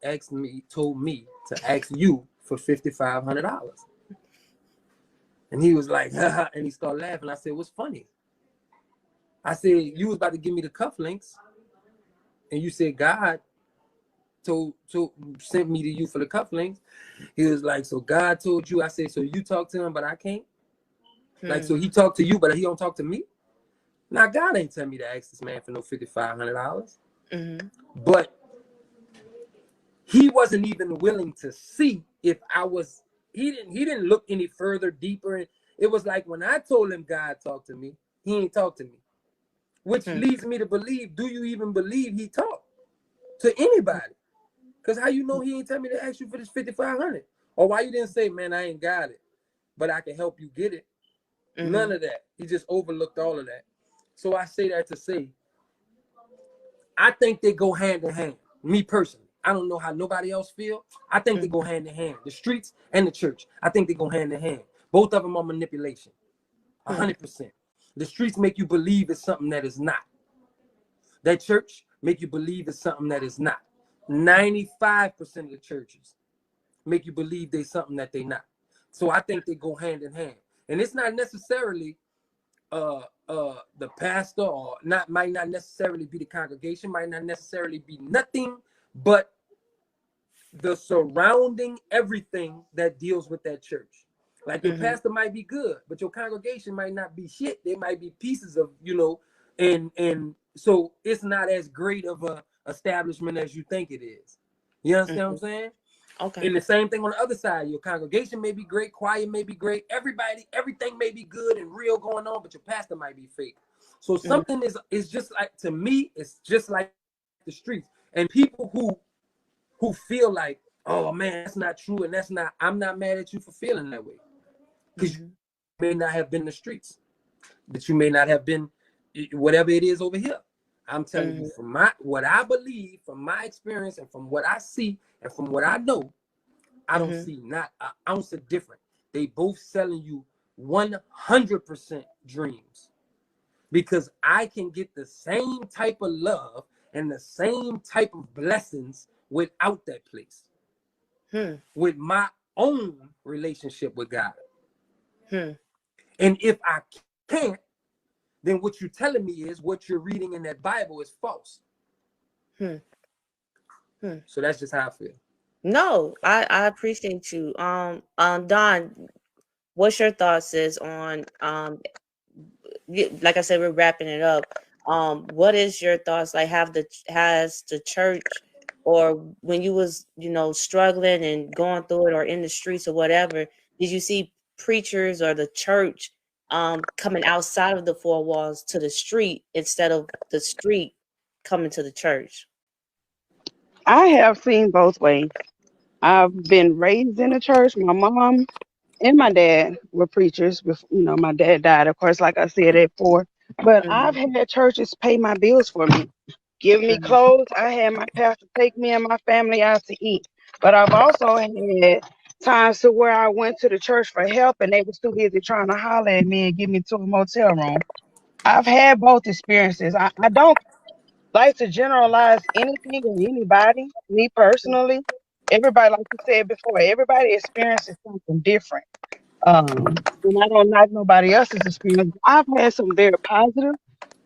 told me to ask you for $5,500. And he was like, haha, and he started laughing. I said, what's funny? I said, you was about to give me the cufflinks. And you said God sent me to you for the cufflinks. He was like, so God told you. I said, so you talk to him, but I can't. Like, so he talked to you, but he don't talk to me. Now God ain't tell me to ask this man for no $5,500. But he wasn't even willing to see if I was. He didn't look any further deeper. It was like when I told him God talked to me, he ain't talked to me. Which leads me to believe, do you even believe he talked to anybody? Because how you know he ain't tell me to ask you for this $5,500? Or why you didn't say, man, I ain't got it, but I can help you get it? None of that. He just overlooked all of that. So I say that to say, I think they go hand in hand. Me personally, I don't know how nobody else feel. I think they go hand in hand. The streets and the church, I think they go hand in hand. Both of them are manipulation, 100%. The streets make you believe it's something that is not. That church make you believe it's something that is not. 95% of the churches make you believe they're something that they're not. So I think they go hand in hand. And it's not necessarily the pastor or might not necessarily be the congregation, might not necessarily be nothing but the surrounding everything that deals with that church. Like your pastor might be good, but your congregation might not be shit. There might be pieces of, and so it's not as great of a establishment as you think it is. You understand what I'm saying? Okay. And the same thing on the other side. Your congregation may be great, choir may be great, everything may be good and real going on, but your pastor might be fake. So something is just like, to me, it's just like the streets. And people who feel like, oh man, that's not true, and that's not, I'm not mad at you for feeling that way. Because you may not have been in the streets, that you may not have been whatever it is over here. I'm telling you, from what I believe, from my experience, and from what I see, and from what I know, I don't see not an ounce of different. They both selling you 100% dreams, because I can get the same type of love and the same type of blessings without that place, with my own relationship with God. And if I can't, then what you're telling me is what you're reading in that Bible is false. So that's just how I feel. No, I appreciate you. Don, what's your thoughts is on like I said, we're wrapping it up. What is your thoughts? Like, has the church, or when you was, struggling and going through it, or in the streets or whatever, did you see preachers or the church coming outside of the four walls to the street instead of the street coming to the church? I have seen both ways. I've been raised in the church. My mom and my dad were preachers. My dad died, of course, like I said, at 4. But I've had churches pay my bills for me, give me clothes. I had my pastor take me and my family out to eat. But I've also had times to where I went to the church for help, and they were too busy trying to holler at me and get me to a motel room. I've had both experiences. I don't like to generalize anything or anybody. Me personally, everybody, like you said before, everybody experiences something different. And I don't knock nobody else's experience. I've had some very positive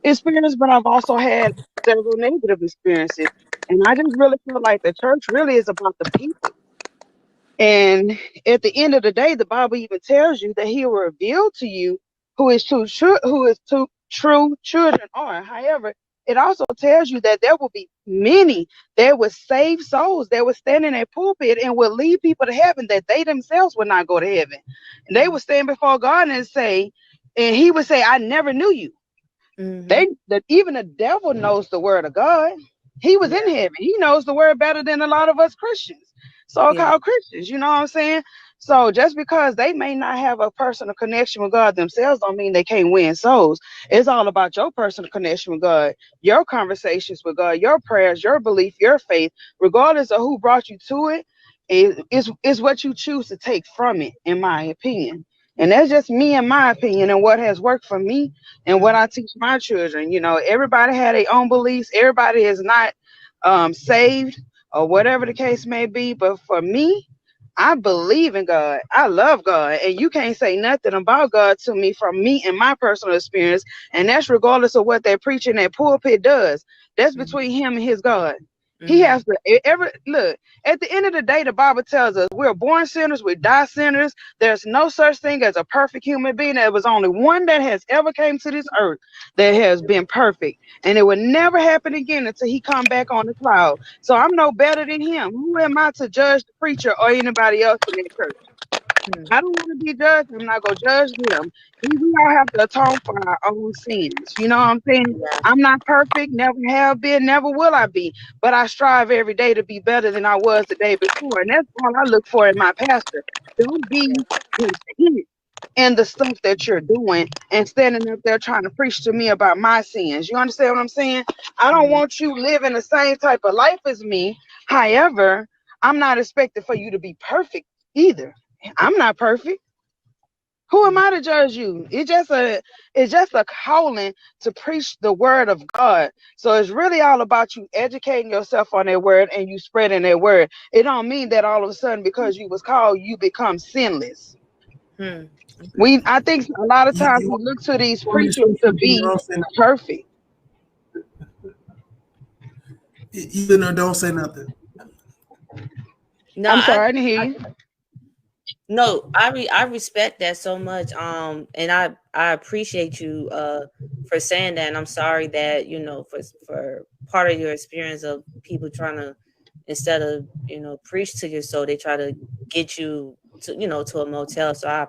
experience, but I've also had several negative experiences. And I just really feel like the church really is about the people. And at the end of the day, the Bible even tells you that He will reveal to you who true children are. However, it also tells you that there will be many that will save souls, that will stand in a pulpit and will lead people to heaven, that they themselves will not go to heaven. And they will stand before God and He would say, I never knew you. Even the devil knows the word of God. He was in heaven. He knows the word better than a lot of us Christians, so-called Christians. You know what I'm saying? So just because they may not have a personal connection with God themselves don't mean they can't win souls. It's all about your personal connection with God, your conversations with God, your prayers, your belief, your faith, regardless of who brought you to it. Is what you choose to take from it, in my opinion. And that's just me and my opinion and what has worked for me and what I teach my children. Everybody had their own beliefs. Everybody is not saved or whatever the case may be. But for me, I believe in God. I love God. And you can't say nothing about God to me from me and my personal experience. And that's regardless of what that preacher in that pulpit does. That's between him and his God. He has to look. At the end of the day, the Bible tells us we're born sinners, we die sinners. There's no such thing as a perfect human being. There was only one that has ever came to this earth that has been perfect, and it will never happen again until He come back on the cloud. So I'm no better than Him. Who am I to judge the preacher or anybody else in that church? I don't want to be judged. I'm not going to judge them. We all have to atone for our own sins. You know what I'm saying? I'm not perfect, never have been, never will I be. But I strive every day to be better than I was the day before. And that's all I look for in my pastor. Don't be content in the stuff that you're doing and standing up there trying to preach to me about my sins. You understand what I'm saying? I don't want you living the same type of life as me. However, I'm not expecting for you to be perfect either. I'm not perfect. Who am I to judge you? It's just a calling to preach the word of God. So it's really all about you educating yourself on that word and you spreading that word. It don't mean that all of a sudden because you was called, you become sinless. I think a lot of times we look to these preachers to be perfect. Even or don't say nothing. No, I'm sorry, I didn't hear you. No, I respect that so much. And I appreciate you for saying that. And I'm sorry that, for part of your experience of people trying to, instead of, preach to your soul, they try to get you to, to a motel. So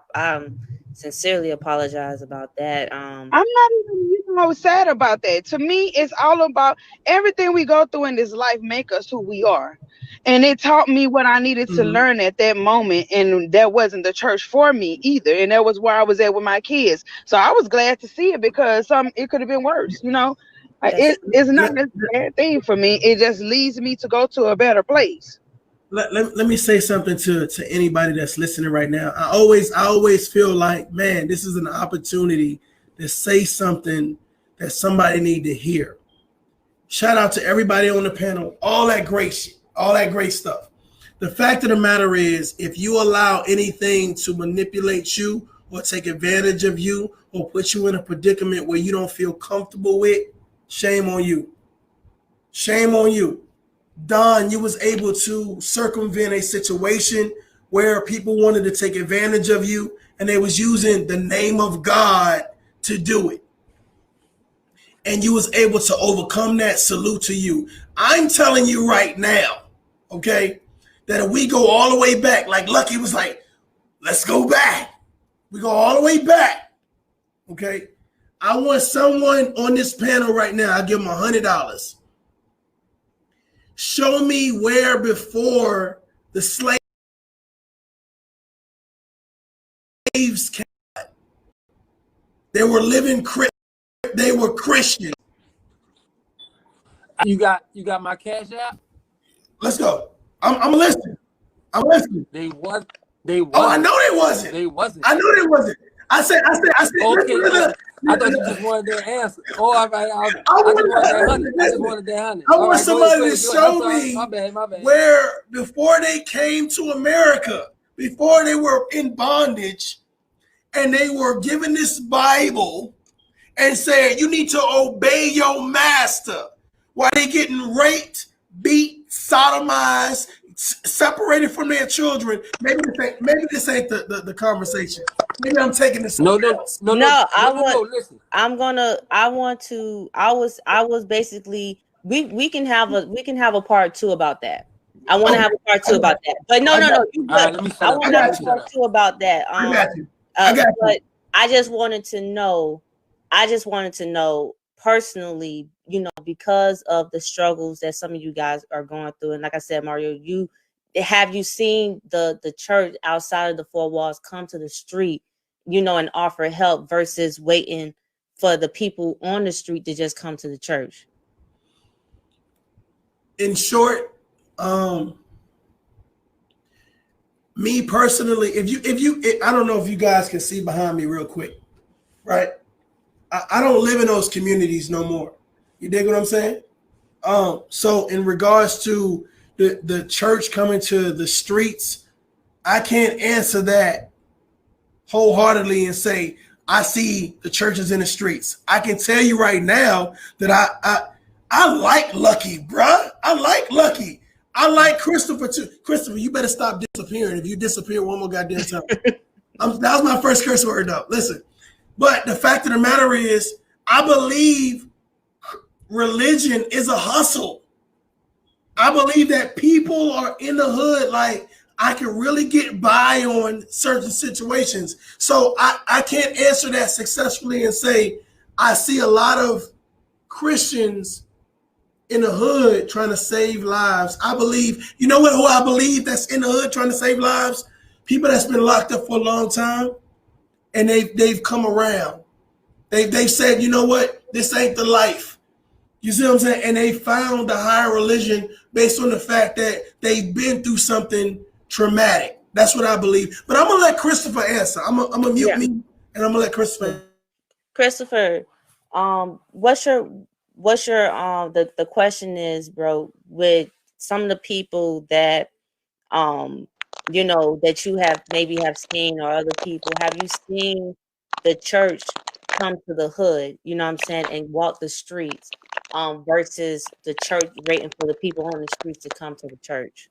sincerely apologize about that. I'm not even sad about that. To me, it's all about everything we go through in this life make us who we are. And it taught me what I needed to Mhm. learn at that moment. And that wasn't the church for me either. And that was where I was at with my kids. So I was glad to see it because it could have been worse, you know. That's It's not Let, a bad thing for me. It just leads me to go to a better place. let me say something to anybody that's listening right now. I always feel like, man, this is an opportunity to say something that somebody need to hear. Shout out to everybody on the panel, all that great shit, all that great stuff. The fact of the matter is, if you allow anything to manipulate you or take advantage of you or put you in a predicament where you don't feel comfortable with, shame on you. Shame on you. Don, you was able to circumvent a situation where people wanted to take advantage of you and they was using the name of God to do it. And you was able to overcome that. Salute to you. I'm telling you right now, okay, that if we go all the way back, like Lucky was like, let's go back. We go all the way back, okay? I want someone on this panel right now, I'll give them $100. Show me where before the slaves came, they were living, they were Christian. You got my Cash App? Let's go. I'm listening. I'm listening. They wasn't. Oh, I know they wasn't. They wasn't. I know they wasn't. I said. Okay. I thought you just wanted their answer. Oh, I just wanted that 100. I want somebody to show me My bad. where before they came to America, before they were in bondage, and they were given this Bible and said, you need to obey your master. While they getting raped, beat, sodomized, separated from their children. Maybe this ain't the conversation. Maybe I'm taking this. No. Listen. I was basically we can have a part two about that. I want to have a part two about that. But no. You good. Right, I want to have a part two about that. I got you. But I just wanted to know personally, because of the struggles that some of you guys are going through. And like I said, Mario, have you seen the church outside of the four walls come to the street, and offer help versus waiting for the people on the street to just come to the church? In short, me personally, I don't know if you guys can see behind me real quick, right? I don't live in those communities no more. You dig what I'm saying? So in regards to the church coming to the streets, I can't answer that wholeheartedly and say, I see the churches in the streets. I can tell you right now that I like Lucky, bruh. I like Lucky. I like Christopher too. Christopher, you better stop disappearing. If you disappear one more goddamn time. That was my first curse word though. Listen, but the fact of the matter is, I believe religion is a hustle. I believe that people are in the hood like, I can really get by on certain situations. So I can't answer that successfully and say, I see a lot of Christians in the hood trying to save lives. I believe, who I believe that's in the hood trying to save lives? People that's been locked up for a long time and they've come around. They've said, you know what? This ain't the life. You see what I'm saying? And they found a higher religion based on the fact that they've been through something traumatic. That's what I believe. But I'm gonna let Christopher answer. I'm gonna mute me and I'm gonna let Christopher. Christopher, what's your the question is, bro, with some of the people that that you have seen, or other people, have you seen the church come to the hood, and walk the streets, versus the church waiting for the people on the streets to come to the church?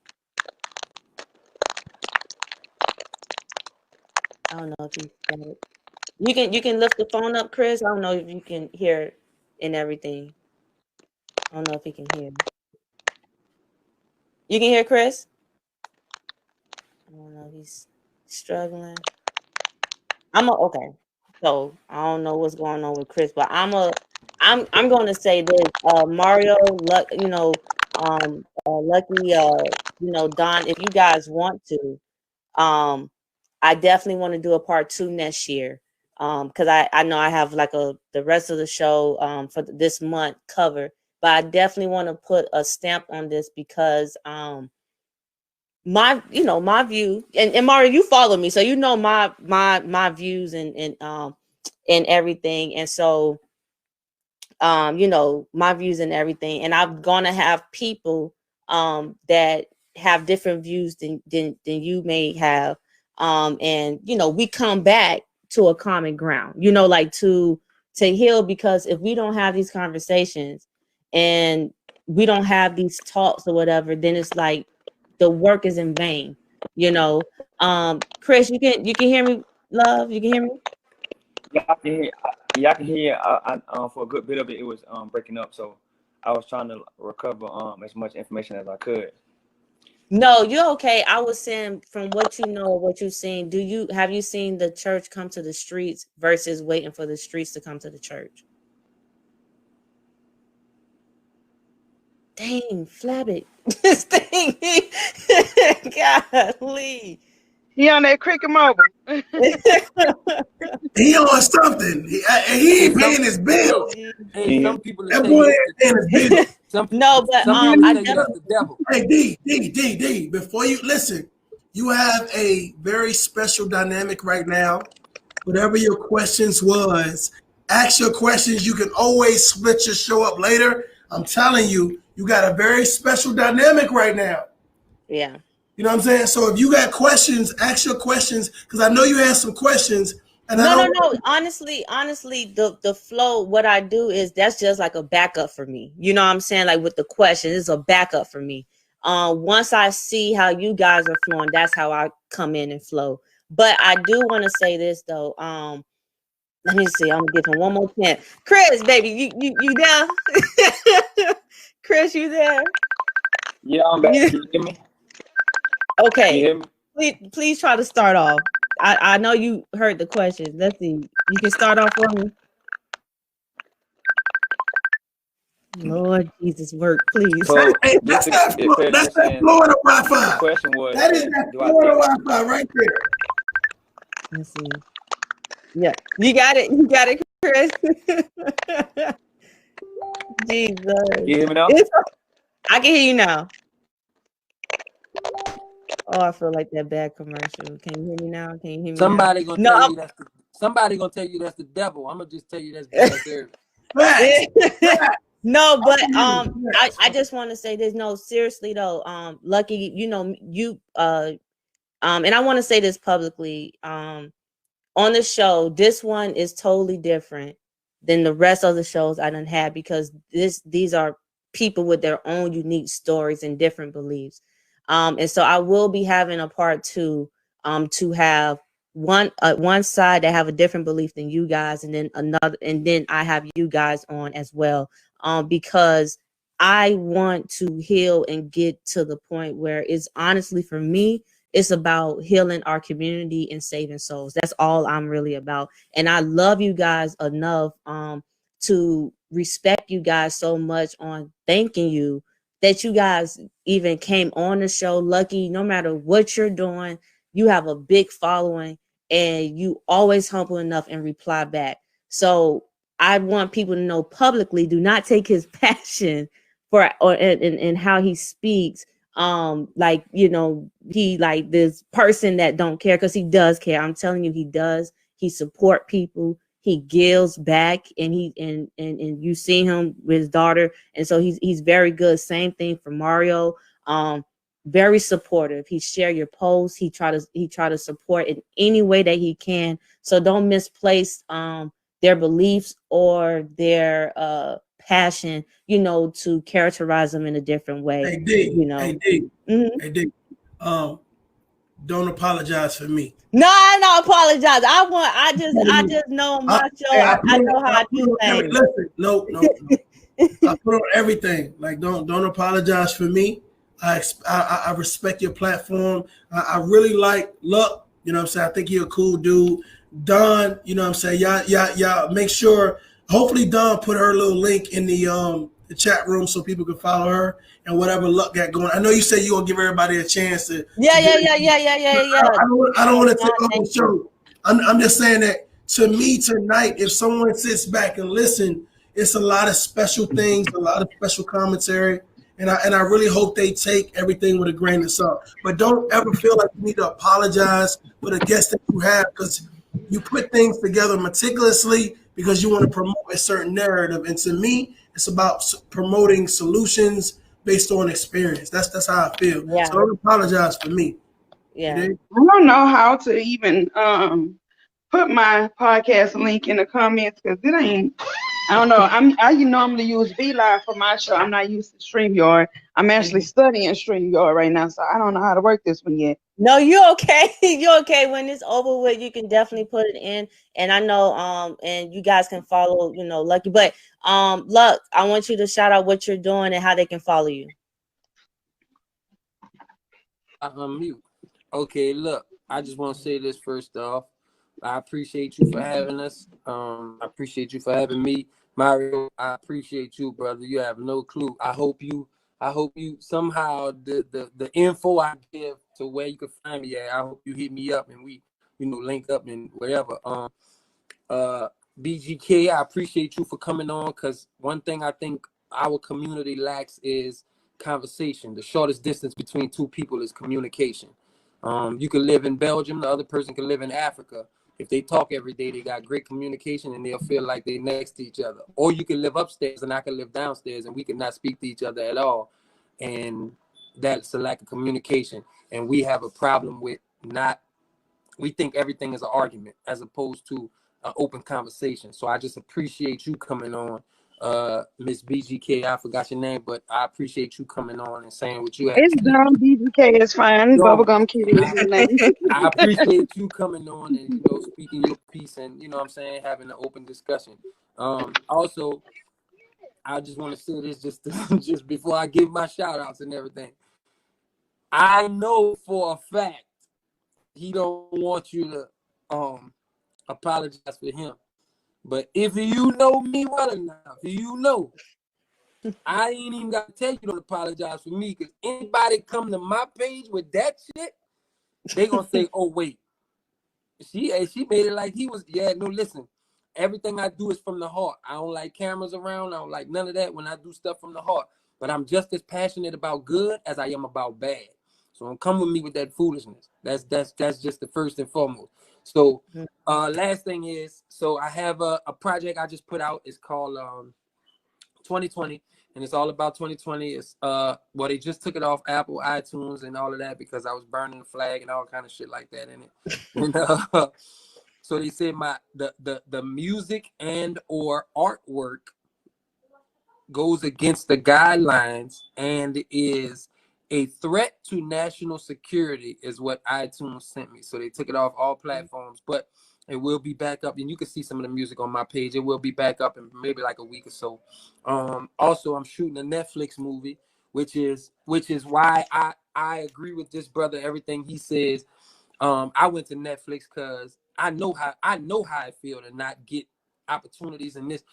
I don't know if you got it. You can lift the phone up, Chris. I don't know if you can hear it and everything. I don't know if he can hear. You can hear Chris? I don't know if he's struggling. Okay. So I don't know what's going on with Chris, but I'm going to say this. Mario, Lucky, Don, if you guys want to, I definitely want to do a part 2 next year. Because I know I have like the rest of the show for this month covered, but I definitely want to put a stamp on this because my view, and Mario, you follow me, so you know my views and everything. And so my views and everything, and I'm gonna have people that have different views than you may have, and we come back to a common ground, like to heal, because if we don't have these conversations and we don't have these talks or whatever, then it's like the work is in vain. Chris, you can hear me, love? You can hear me? Yeah, I can hear. Yeah, I can hear. For a good bit of it, it was breaking up. So I was trying to recover as much information as I could. No, you're okay. I was saying, from what what you've seen, have you seen the church come to the streets versus waiting for the streets to come to the church? Dang, Flabbit. This thing. Golly. He on that Cricket Mobile. He on something. He ain't paying his bill. Hey, some people That boy ain't paying his bill. No, but I think that's the devil. Hey, D, before you listen, you have a very special dynamic right now. Whatever your questions was, ask your questions. You can always split your show up later. I'm telling you, you got a very special dynamic right now. Yeah. You know what I'm saying? So if you got questions, ask your questions, because I know you have some questions. And no. Honestly, the flow, what I do is that's just like a backup for me. You know what I'm saying? Like with the questions, it's a backup for me. Once I see how you guys are flowing, that's how I come in and flow. But I do want to say this though. Let me see. I'm gonna give him one more chance. Chris, baby, you there? Chris, you there? Yeah, I'm back. Can you hear me? Okay. Can you hear me? Please try to start off. I know you heard the questions. Let's see. You can start off for me. Lord Jesus, work, please. So, that's that Florida Wi-Fi. The question was, that is that Florida Wi-Fi right there. Let's see. Yeah, you got it. You got it, Chris. Jesus. Can you hear me now? I can hear you now. Oh, I feel like that bad commercial. Can you hear me now? Can you hear me Somebody now? gonna tell you somebody gonna tell you that's the devil. I'm gonna just tell you that's bad service. No, but I just want to say this. No, seriously though, Lucky, you and I want to say this publicly, on the show, this one is totally different than the rest of the shows I done had, because these are people with their own unique stories and different beliefs. And so I will be having a part 2 to have one side that have a different belief than you guys, and then another, and then I have you guys on as well, because I want to heal and get to the point where it's honestly, for me, it's about healing our community and saving souls. That's all I'm really about. And I love you guys enough to respect you guys so much on thanking you that you guys even came on the show. Lucky, no matter what you're doing, you have a big following and you always humble enough and reply back. So I want people to know publicly, do not take his passion and how he speaks like, he like this person that don't care, because he does care. I'm telling you, he does. He support people. He gives back, and you see him with his daughter, and so he's very good. Same thing for Mario. Very supportive. He share your posts. He try to support in any way that he can. So don't misplace their beliefs or their passion, to characterize them in a different way. Hey D, Mm-hmm. Hey D, don't apologize for me. No, I don't apologize. I just know my show. I know how I do things. Listen, no. I put on everything. Like, don't apologize for me. I respect your platform. I really like Luck. You know what I'm saying? I think you're a cool dude. Dawn, you know what I'm saying? Y'all make sure, hopefully Dawn put her little link in the chat room so people can follow her and whatever luck got going. I know you said you gonna give everybody a chance to Yeah. I don't want to take off the show. I'm just saying that to me tonight, if someone sits back and listen, it's a lot of special things, a lot of special commentary, and I really hope they take everything with a grain of salt. But don't ever feel like you need to apologize for the guests that you have, because you put things together meticulously because you want to promote a certain narrative. And to me, it's about promoting solutions based on experience. That's how I feel. Yeah. So don't apologize for me. Yeah. You dig? I don't know how to even put my podcast link in the comments because it ain't. I don't know. I normally use VLive for my show. I'm not used to StreamYard. I'm actually studying StreamYard right now, so I don't know how to work this one yet. No, you're okay. You're okay. When it's over with, you can definitely put it in. And I know, and you guys can follow, you know, Lucky. But Luck, I want you to shout out what you're doing and how they can follow you. I unmute. Okay, look, I just want to say this first off. I appreciate you for having us. I appreciate you for having me. Mario, I appreciate you, brother. You have no clue. I hope you somehow the info I give to where you can find me at, I hope you hit me up and we, you know, link up and whatever. BGK, I appreciate you for coming on, because one thing I think our community lacks is conversation. The shortest distance between two people is communication. You can live in Belgium, the other person can live in Africa. If they talk every day, they got great communication and they'll feel like they're next to each other. Or you can live upstairs and I can live downstairs and we can not speak to each other at all. And that's a lack of communication. And we have a problem with we think everything is an argument as opposed to an open conversation. So I just appreciate you coming on. Miss BGK, I forgot your name, but I appreciate you coming on and saying what you have. It's Dawn. BGK is fine. Bubblegum Kitty is his name. I appreciate you coming on and, you know, speaking your piece and, you know what I'm saying, having an open discussion. Also, I just want to say this just before I give my shout outs and everything. I know for a fact he don't want you to apologize for him. But if you know me well enough, you know, I ain't even got to tell you don't apologize for me, because anybody come to my page with that shit, they gonna say, oh, wait. She made it like he was, no, listen. Everything I do is from the heart. I don't like cameras around. I don't like none of that when I do stuff from the heart. But I'm just as passionate about good as I am about bad. So don't come with me with that foolishness. That's just the first and foremost. So last thing is, so I have a project I just put out. It's called 2020, and it's all about 2020. It's they just took it off Apple, iTunes, and all of that because I was burning the flag and all kind of shit like that in it. And, so they said the music and or artwork goes against the guidelines and is a threat to national security, is what iTunes sent me. So they took it off all platforms, but it will be back up, and you can see some of the music on my page. It will be back up in maybe like a week or so. Also, I'm shooting a Netflix movie, which is why I agree with this brother. Everything he says. I went to Netflix because I know how I feel to not get opportunities in this.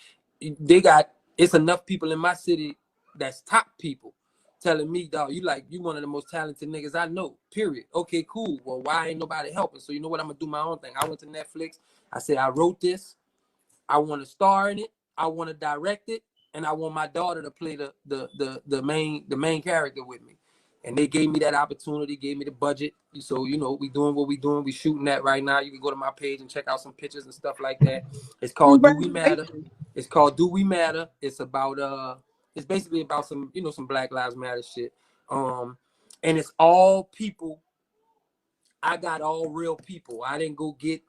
It's enough people in my city that's top people telling me, dog, you one of the most talented niggas I know, period. Okay, cool. Well, why ain't nobody helping? So you know what? I'm gonna do my own thing. I went to Netflix. I said, I wrote this. I want to star in it. I want to direct it. And I want my daughter to play the main character with me. And they gave me that opportunity, gave me the budget. So, you know, we doing what we doing. We shooting that right now. You can go to my page and check out some pictures and stuff like that. It's called Do We Matter. It's called Do We Matter. It's about it's basically about some, you know, some Black Lives Matter shit. And it's all people. I got all real people. I didn't go get,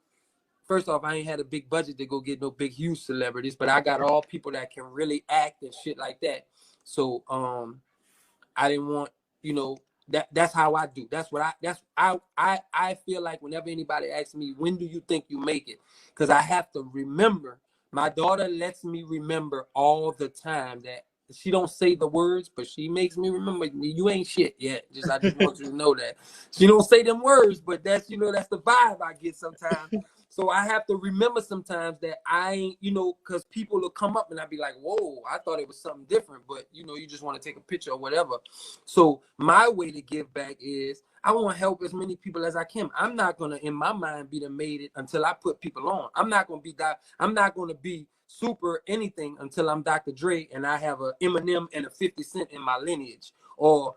first off, I ain't had a big budget to go get no big huge celebrities, but I got all people that can really act and shit like that. So I didn't want, you know, that's how I do. I feel like whenever anybody asks me, when do you think you make it? Because I have to remember. My daughter lets me remember all the time that she don't say the words, but she makes me remember, you ain't shit yet. I just want you to know that. She don't say them words, but that's, you know, that's the vibe I get sometimes. So I have to remember sometimes that I ain't, because people will come up and I'd be like, whoa, I thought it was something different, but you just want to take a picture or whatever. So my way to give back is I want to help as many people as I can. I'm not gonna, in my mind, be the made it until I put people on. I'm not gonna be super anything until I'm Dr. Dre and I have a Eminem and a 50 Cent in my lineage, or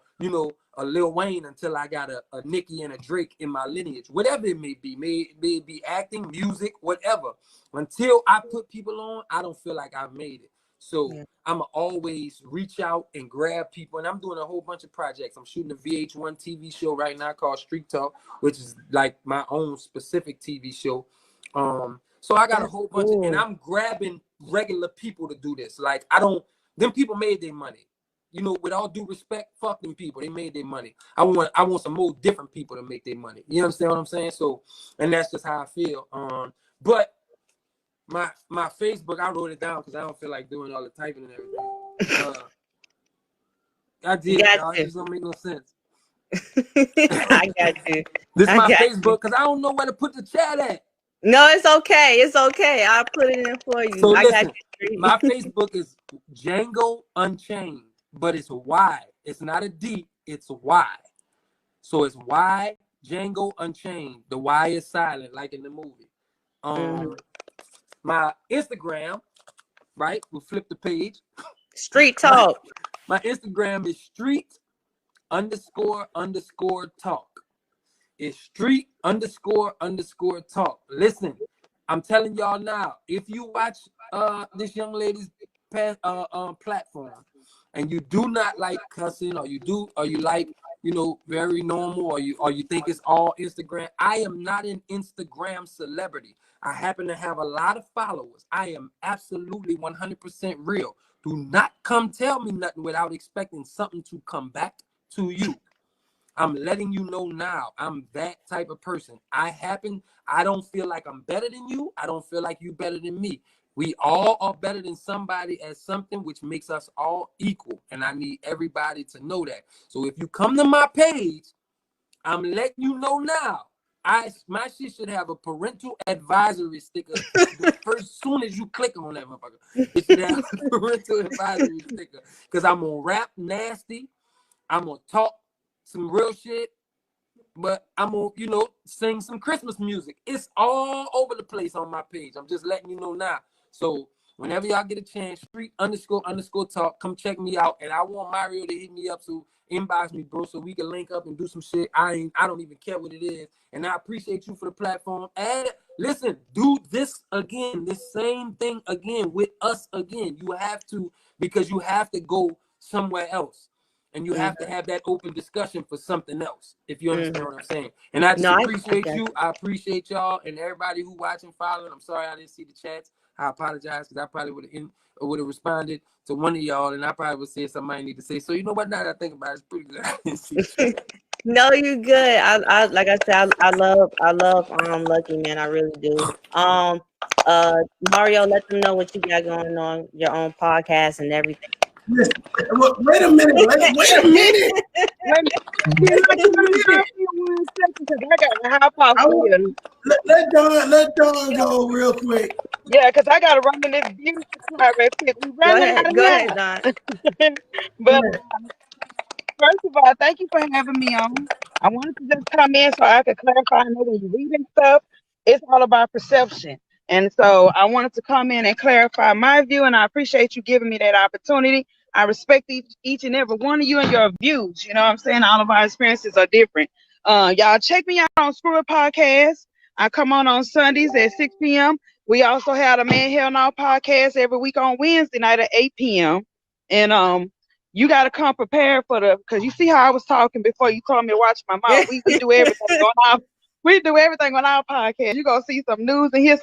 a Lil Wayne until I got a Nicki and a Drake in my lineage. Whatever it may be, may it be acting, music, whatever. Until I put people on, I don't feel like I've made it. So I'ma always reach out and grab people, and I'm doing a whole bunch of projects. I'm shooting a VH1 TV show right now called Street Talk, which is like my own specific TV show. So I got a whole bunch of, and I'm grabbing regular people to do this. Like them people made their money. With all due respect, fuck them people. They made their money. I want some more different people to make their money. You understand what I'm saying? So, and that's just how I feel. But my Facebook, I wrote it down because I don't feel like doing all the typing and everything. I did. It just don't make no sense. I got you. This is my Facebook because I don't know where to put the chat at. No, it's okay. It's okay. I'll put it in for you. So listen, my Facebook is Django Unchained, but it's Y. It's not a D. It's a Y. So it's Y Django Unchained. The Y is silent, like in the movie. My Instagram, right? We'll flip the page. Street Talk. My Instagram is street__talk. It's street__talk. Listen, I'm telling y'all now, if you watch this young lady's platform and you do not like cussing, or you like, very normal, or you think it's all Instagram, I am not an Instagram celebrity. I happen to have a lot of followers. I am absolutely 100% real. Do not come tell me nothing without expecting something to come back to you. I'm letting you know now. I'm that type of person. I don't feel like I'm better than you. I don't feel like you better than me. We all are better than somebody at something, which makes us all equal. And I need everybody to know that. So if you come to my page, I'm letting you know now. My shit should have a parental advisory sticker soon as you click on that motherfucker. It should have a parental advisory sticker. Because I'm gonna rap nasty. I'm gonna talk some real shit, but I'm gonna, sing some Christmas music. It's all over the place on my page. I'm just letting you know now. So whenever y'all get a chance, street__talk, come check me out. And I want Mario to hit me up, so inbox me, bro, so we can link up and do some shit. I don't even care what it is. And I appreciate you for the platform. And listen, do this again, this same thing again with us again. You have to, because you have to go somewhere else. And you have to have that open discussion for something else, if you understand what I'm saying. And I just appreciate you. I appreciate y'all and everybody who watching, following. I'm sorry I didn't see the chats. I apologize, because I probably would have responded to one of y'all, and I probably would say something I need to say. So you know what? Now that I think about it, it's pretty good. I didn't see the chat. No, you good. I like I said, I love Lucky, man. I really do. Mario, let them know what you got going on, your own podcast and everything. Wait a minute. Wait a minute. Let Dawn go real quick. Yeah, because I got to run in this beauty supply real quick. Go ahead, Don. But first of all, thank you for having me on. I wanted to just come in so I could clarify. I know when you're reading stuff, it's all about perception. And so I wanted to come in and clarify my view, and I appreciate you giving me that opportunity. I respect each and every one of you and your views. You know what I'm saying? All of our experiences are different. Y'all check me out on Screw It Podcast. I come on Sundays at 6 p.m. We also have a Man Hell No podcast every week on Wednesday night at 8 p.m. And you got to come prepared because you see how I was talking before you told me to watch my mouth. We do everything on our We do everything on our podcast. You're gonna see some news and hear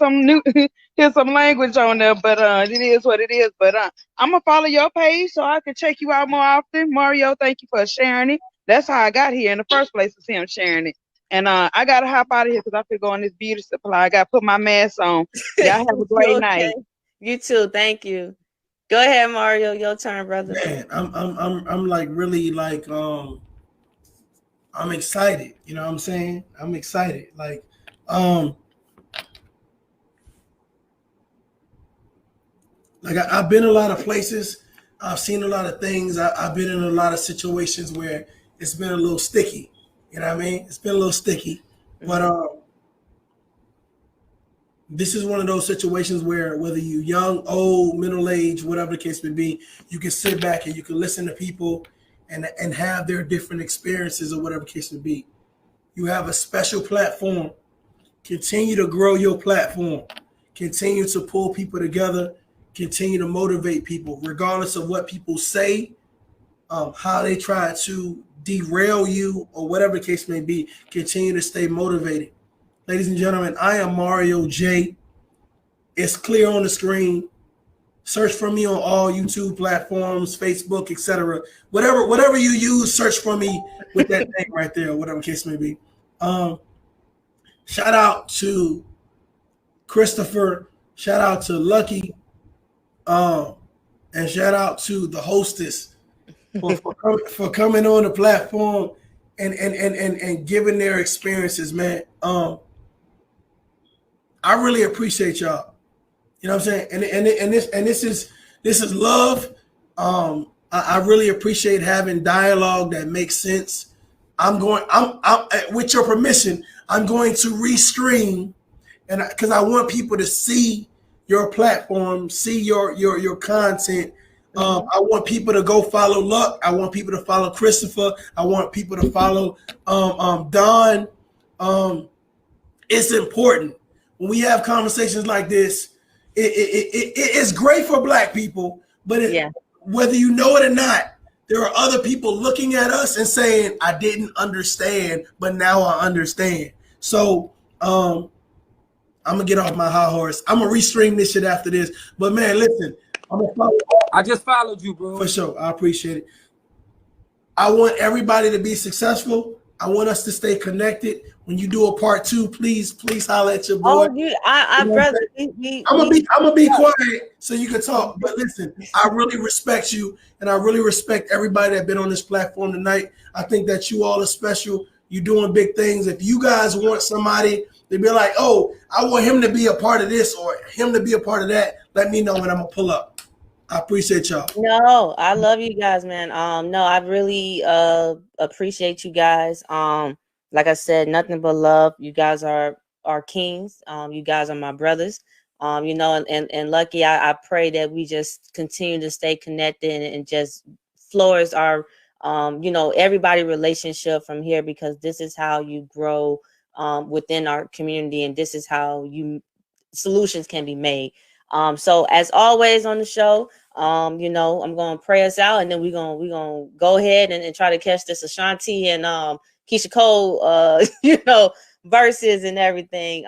some language on there, but it is what it is. But I'm gonna follow your page so I can check you out more often. Mario, thank you for sharing it. That's how I got here in the first place, was him sharing it. And I gotta hop out of here because I could go on this beauty supply. I gotta put my mask on. Y'all have a great night. You too. Thank you. Go ahead, Mario. Your turn, brother. Man, I'm like really like I'm excited. You know what I'm saying? I'm excited. Like Like I've been a lot of places. I've seen a lot of things. I've been in a lot of situations where it's been a little sticky. You know what I mean? It's been a little sticky. But this is one of those situations where whether you young, old, middle age, whatever the case may be, you can sit back and you can listen to people and have their different experiences or whatever the case may be. You have a special platform. Continue to grow your platform. Continue to pull people together. Continue to motivate people, regardless of what people say, how they try to derail you or whatever the case may be. Continue to stay motivated. Ladies and gentlemen, I am Mario J. It's clear on the screen. Search for me on all YouTube platforms, Facebook, etc. Whatever you use, search for me with that name right there, whatever the case may be. Shout out to Christopher. Shout out to Lucky. And shout out to the hostess for coming on the platform and giving their experiences, man. I really appreciate y'all. You know what I'm saying? And this is love. I really appreciate having dialogue that makes sense. I'm with your permission, I'm going to restream, and because I want people to see your platform, see your content. I want people to go follow Luck. I want people to follow Christopher. I want people to follow Don. It's important when we have conversations like this. It's great for Black people, but whether you know it or not, there are other people looking at us and saying, "I didn't understand, but now I understand." So I'm gonna get off my high horse. I'm gonna restream this shit after this. But man, listen, I'm gonna follow. I just followed you, bro. For sure, I appreciate it. I want everybody to be successful. I want us to stay connected. When you do a part 2, please holler at your boy. Oh, dude, brother, I'm gonna be quiet so you can talk. But listen, I really respect you, and I really respect everybody that's been on this platform tonight. I think that you all are special. You're doing big things. If you guys want somebody to be like, "Oh, I want him to be a part of this or him to be a part of that," let me know and I'm gonna pull up. I appreciate y'all. No, I love you guys, man. No, I really appreciate you guys. Like I said, nothing but love. You guys are kings. You guys are my brothers. You know, and Lucky, I pray that we just continue to stay connected and just flourish our you know, everybody relationship from here, because this is how you grow within our community, and this is how solutions can be made. So as always on the show, you know, I'm gonna pray us out, and then we're gonna go ahead and try to catch this Ashanti and Keisha Cole you know, verses and everything.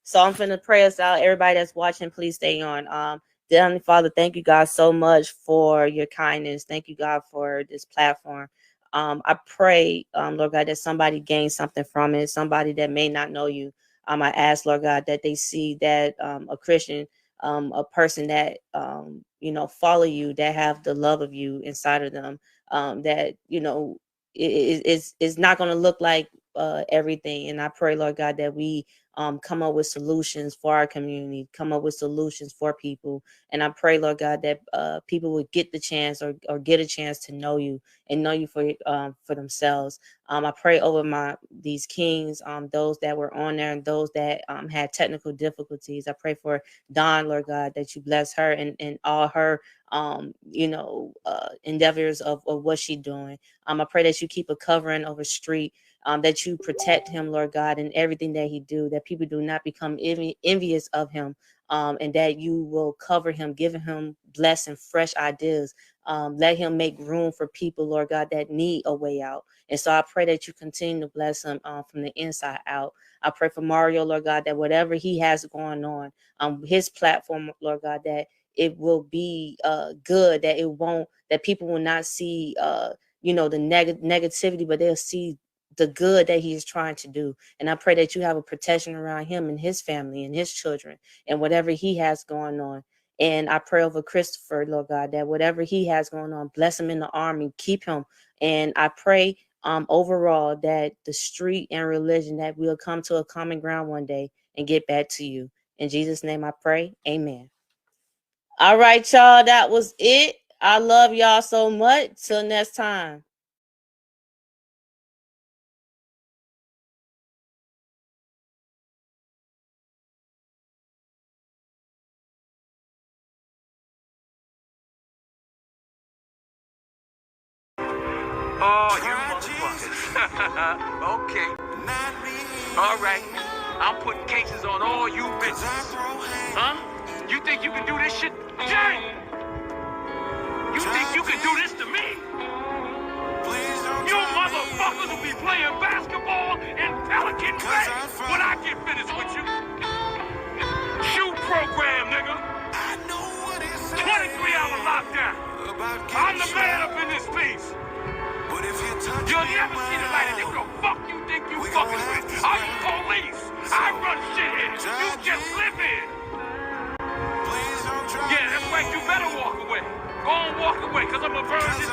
So I'm finna pray us out. Everybody that's watching, please stay on. Dear Heavenly Father, thank you, God, so much for your kindness. Thank you, God, for this platform. I pray, Lord God, that somebody gains something from it, somebody that may not know you. I ask, Lord God, that they see that a Christian, a person that you know, follow you, that have the love of you inside of them, that, you know, is not going to look like everything. And I pray, Lord God, that we come up with solutions for our community, come up with solutions for people. And I pray, Lord God, that people would get the chance or get a chance to know you and know you for themselves. I pray over these kings, those that were on there and those that had technical difficulties. I pray for Dawn, Lord God, that you bless her and all her you know, endeavors of what she's doing. I pray that you keep a covering over Street, that you protect him, Lord God, in everything that he do, that people do not become envious of him, and that you will cover him, giving him blessing, fresh ideas. Let him make room for people, Lord God, that need a way out. And so I pray that you continue to bless him from the inside out. I pray for Mario, Lord God, that whatever he has going on, his platform, Lord God, that it will be good, that people will not see you know, the negativity, but they'll see the good that he is trying to do. And I pray that you have a protection around him and his family and his children and whatever he has going on. And I pray over Christopher, Lord God, that whatever he has going on, bless him in the army, keep him. And I pray overall that the street and religion, that we'll come to a common ground one day and get back to you. In Jesus' name I pray, amen. All right, y'all. That was it. I love y'all so much. Till next time. Oh, you motherfuckers. Okay. All right. I'm putting cases on all you bitches. Huh? You think you can do this shit? Jay! You think you can do this to me? You motherfuckers will be playing basketball in Pelican Bay when I get finished with you. Shoot program, nigga. 23-hour lockdown. I'm the man up in this piece. You'll never see the light. And who the fuck you think you fucking with? I'm the police. I run shit here. You just live here. Yeah, that's right. You better walk away. Go on, walk away, because I'm going to burn this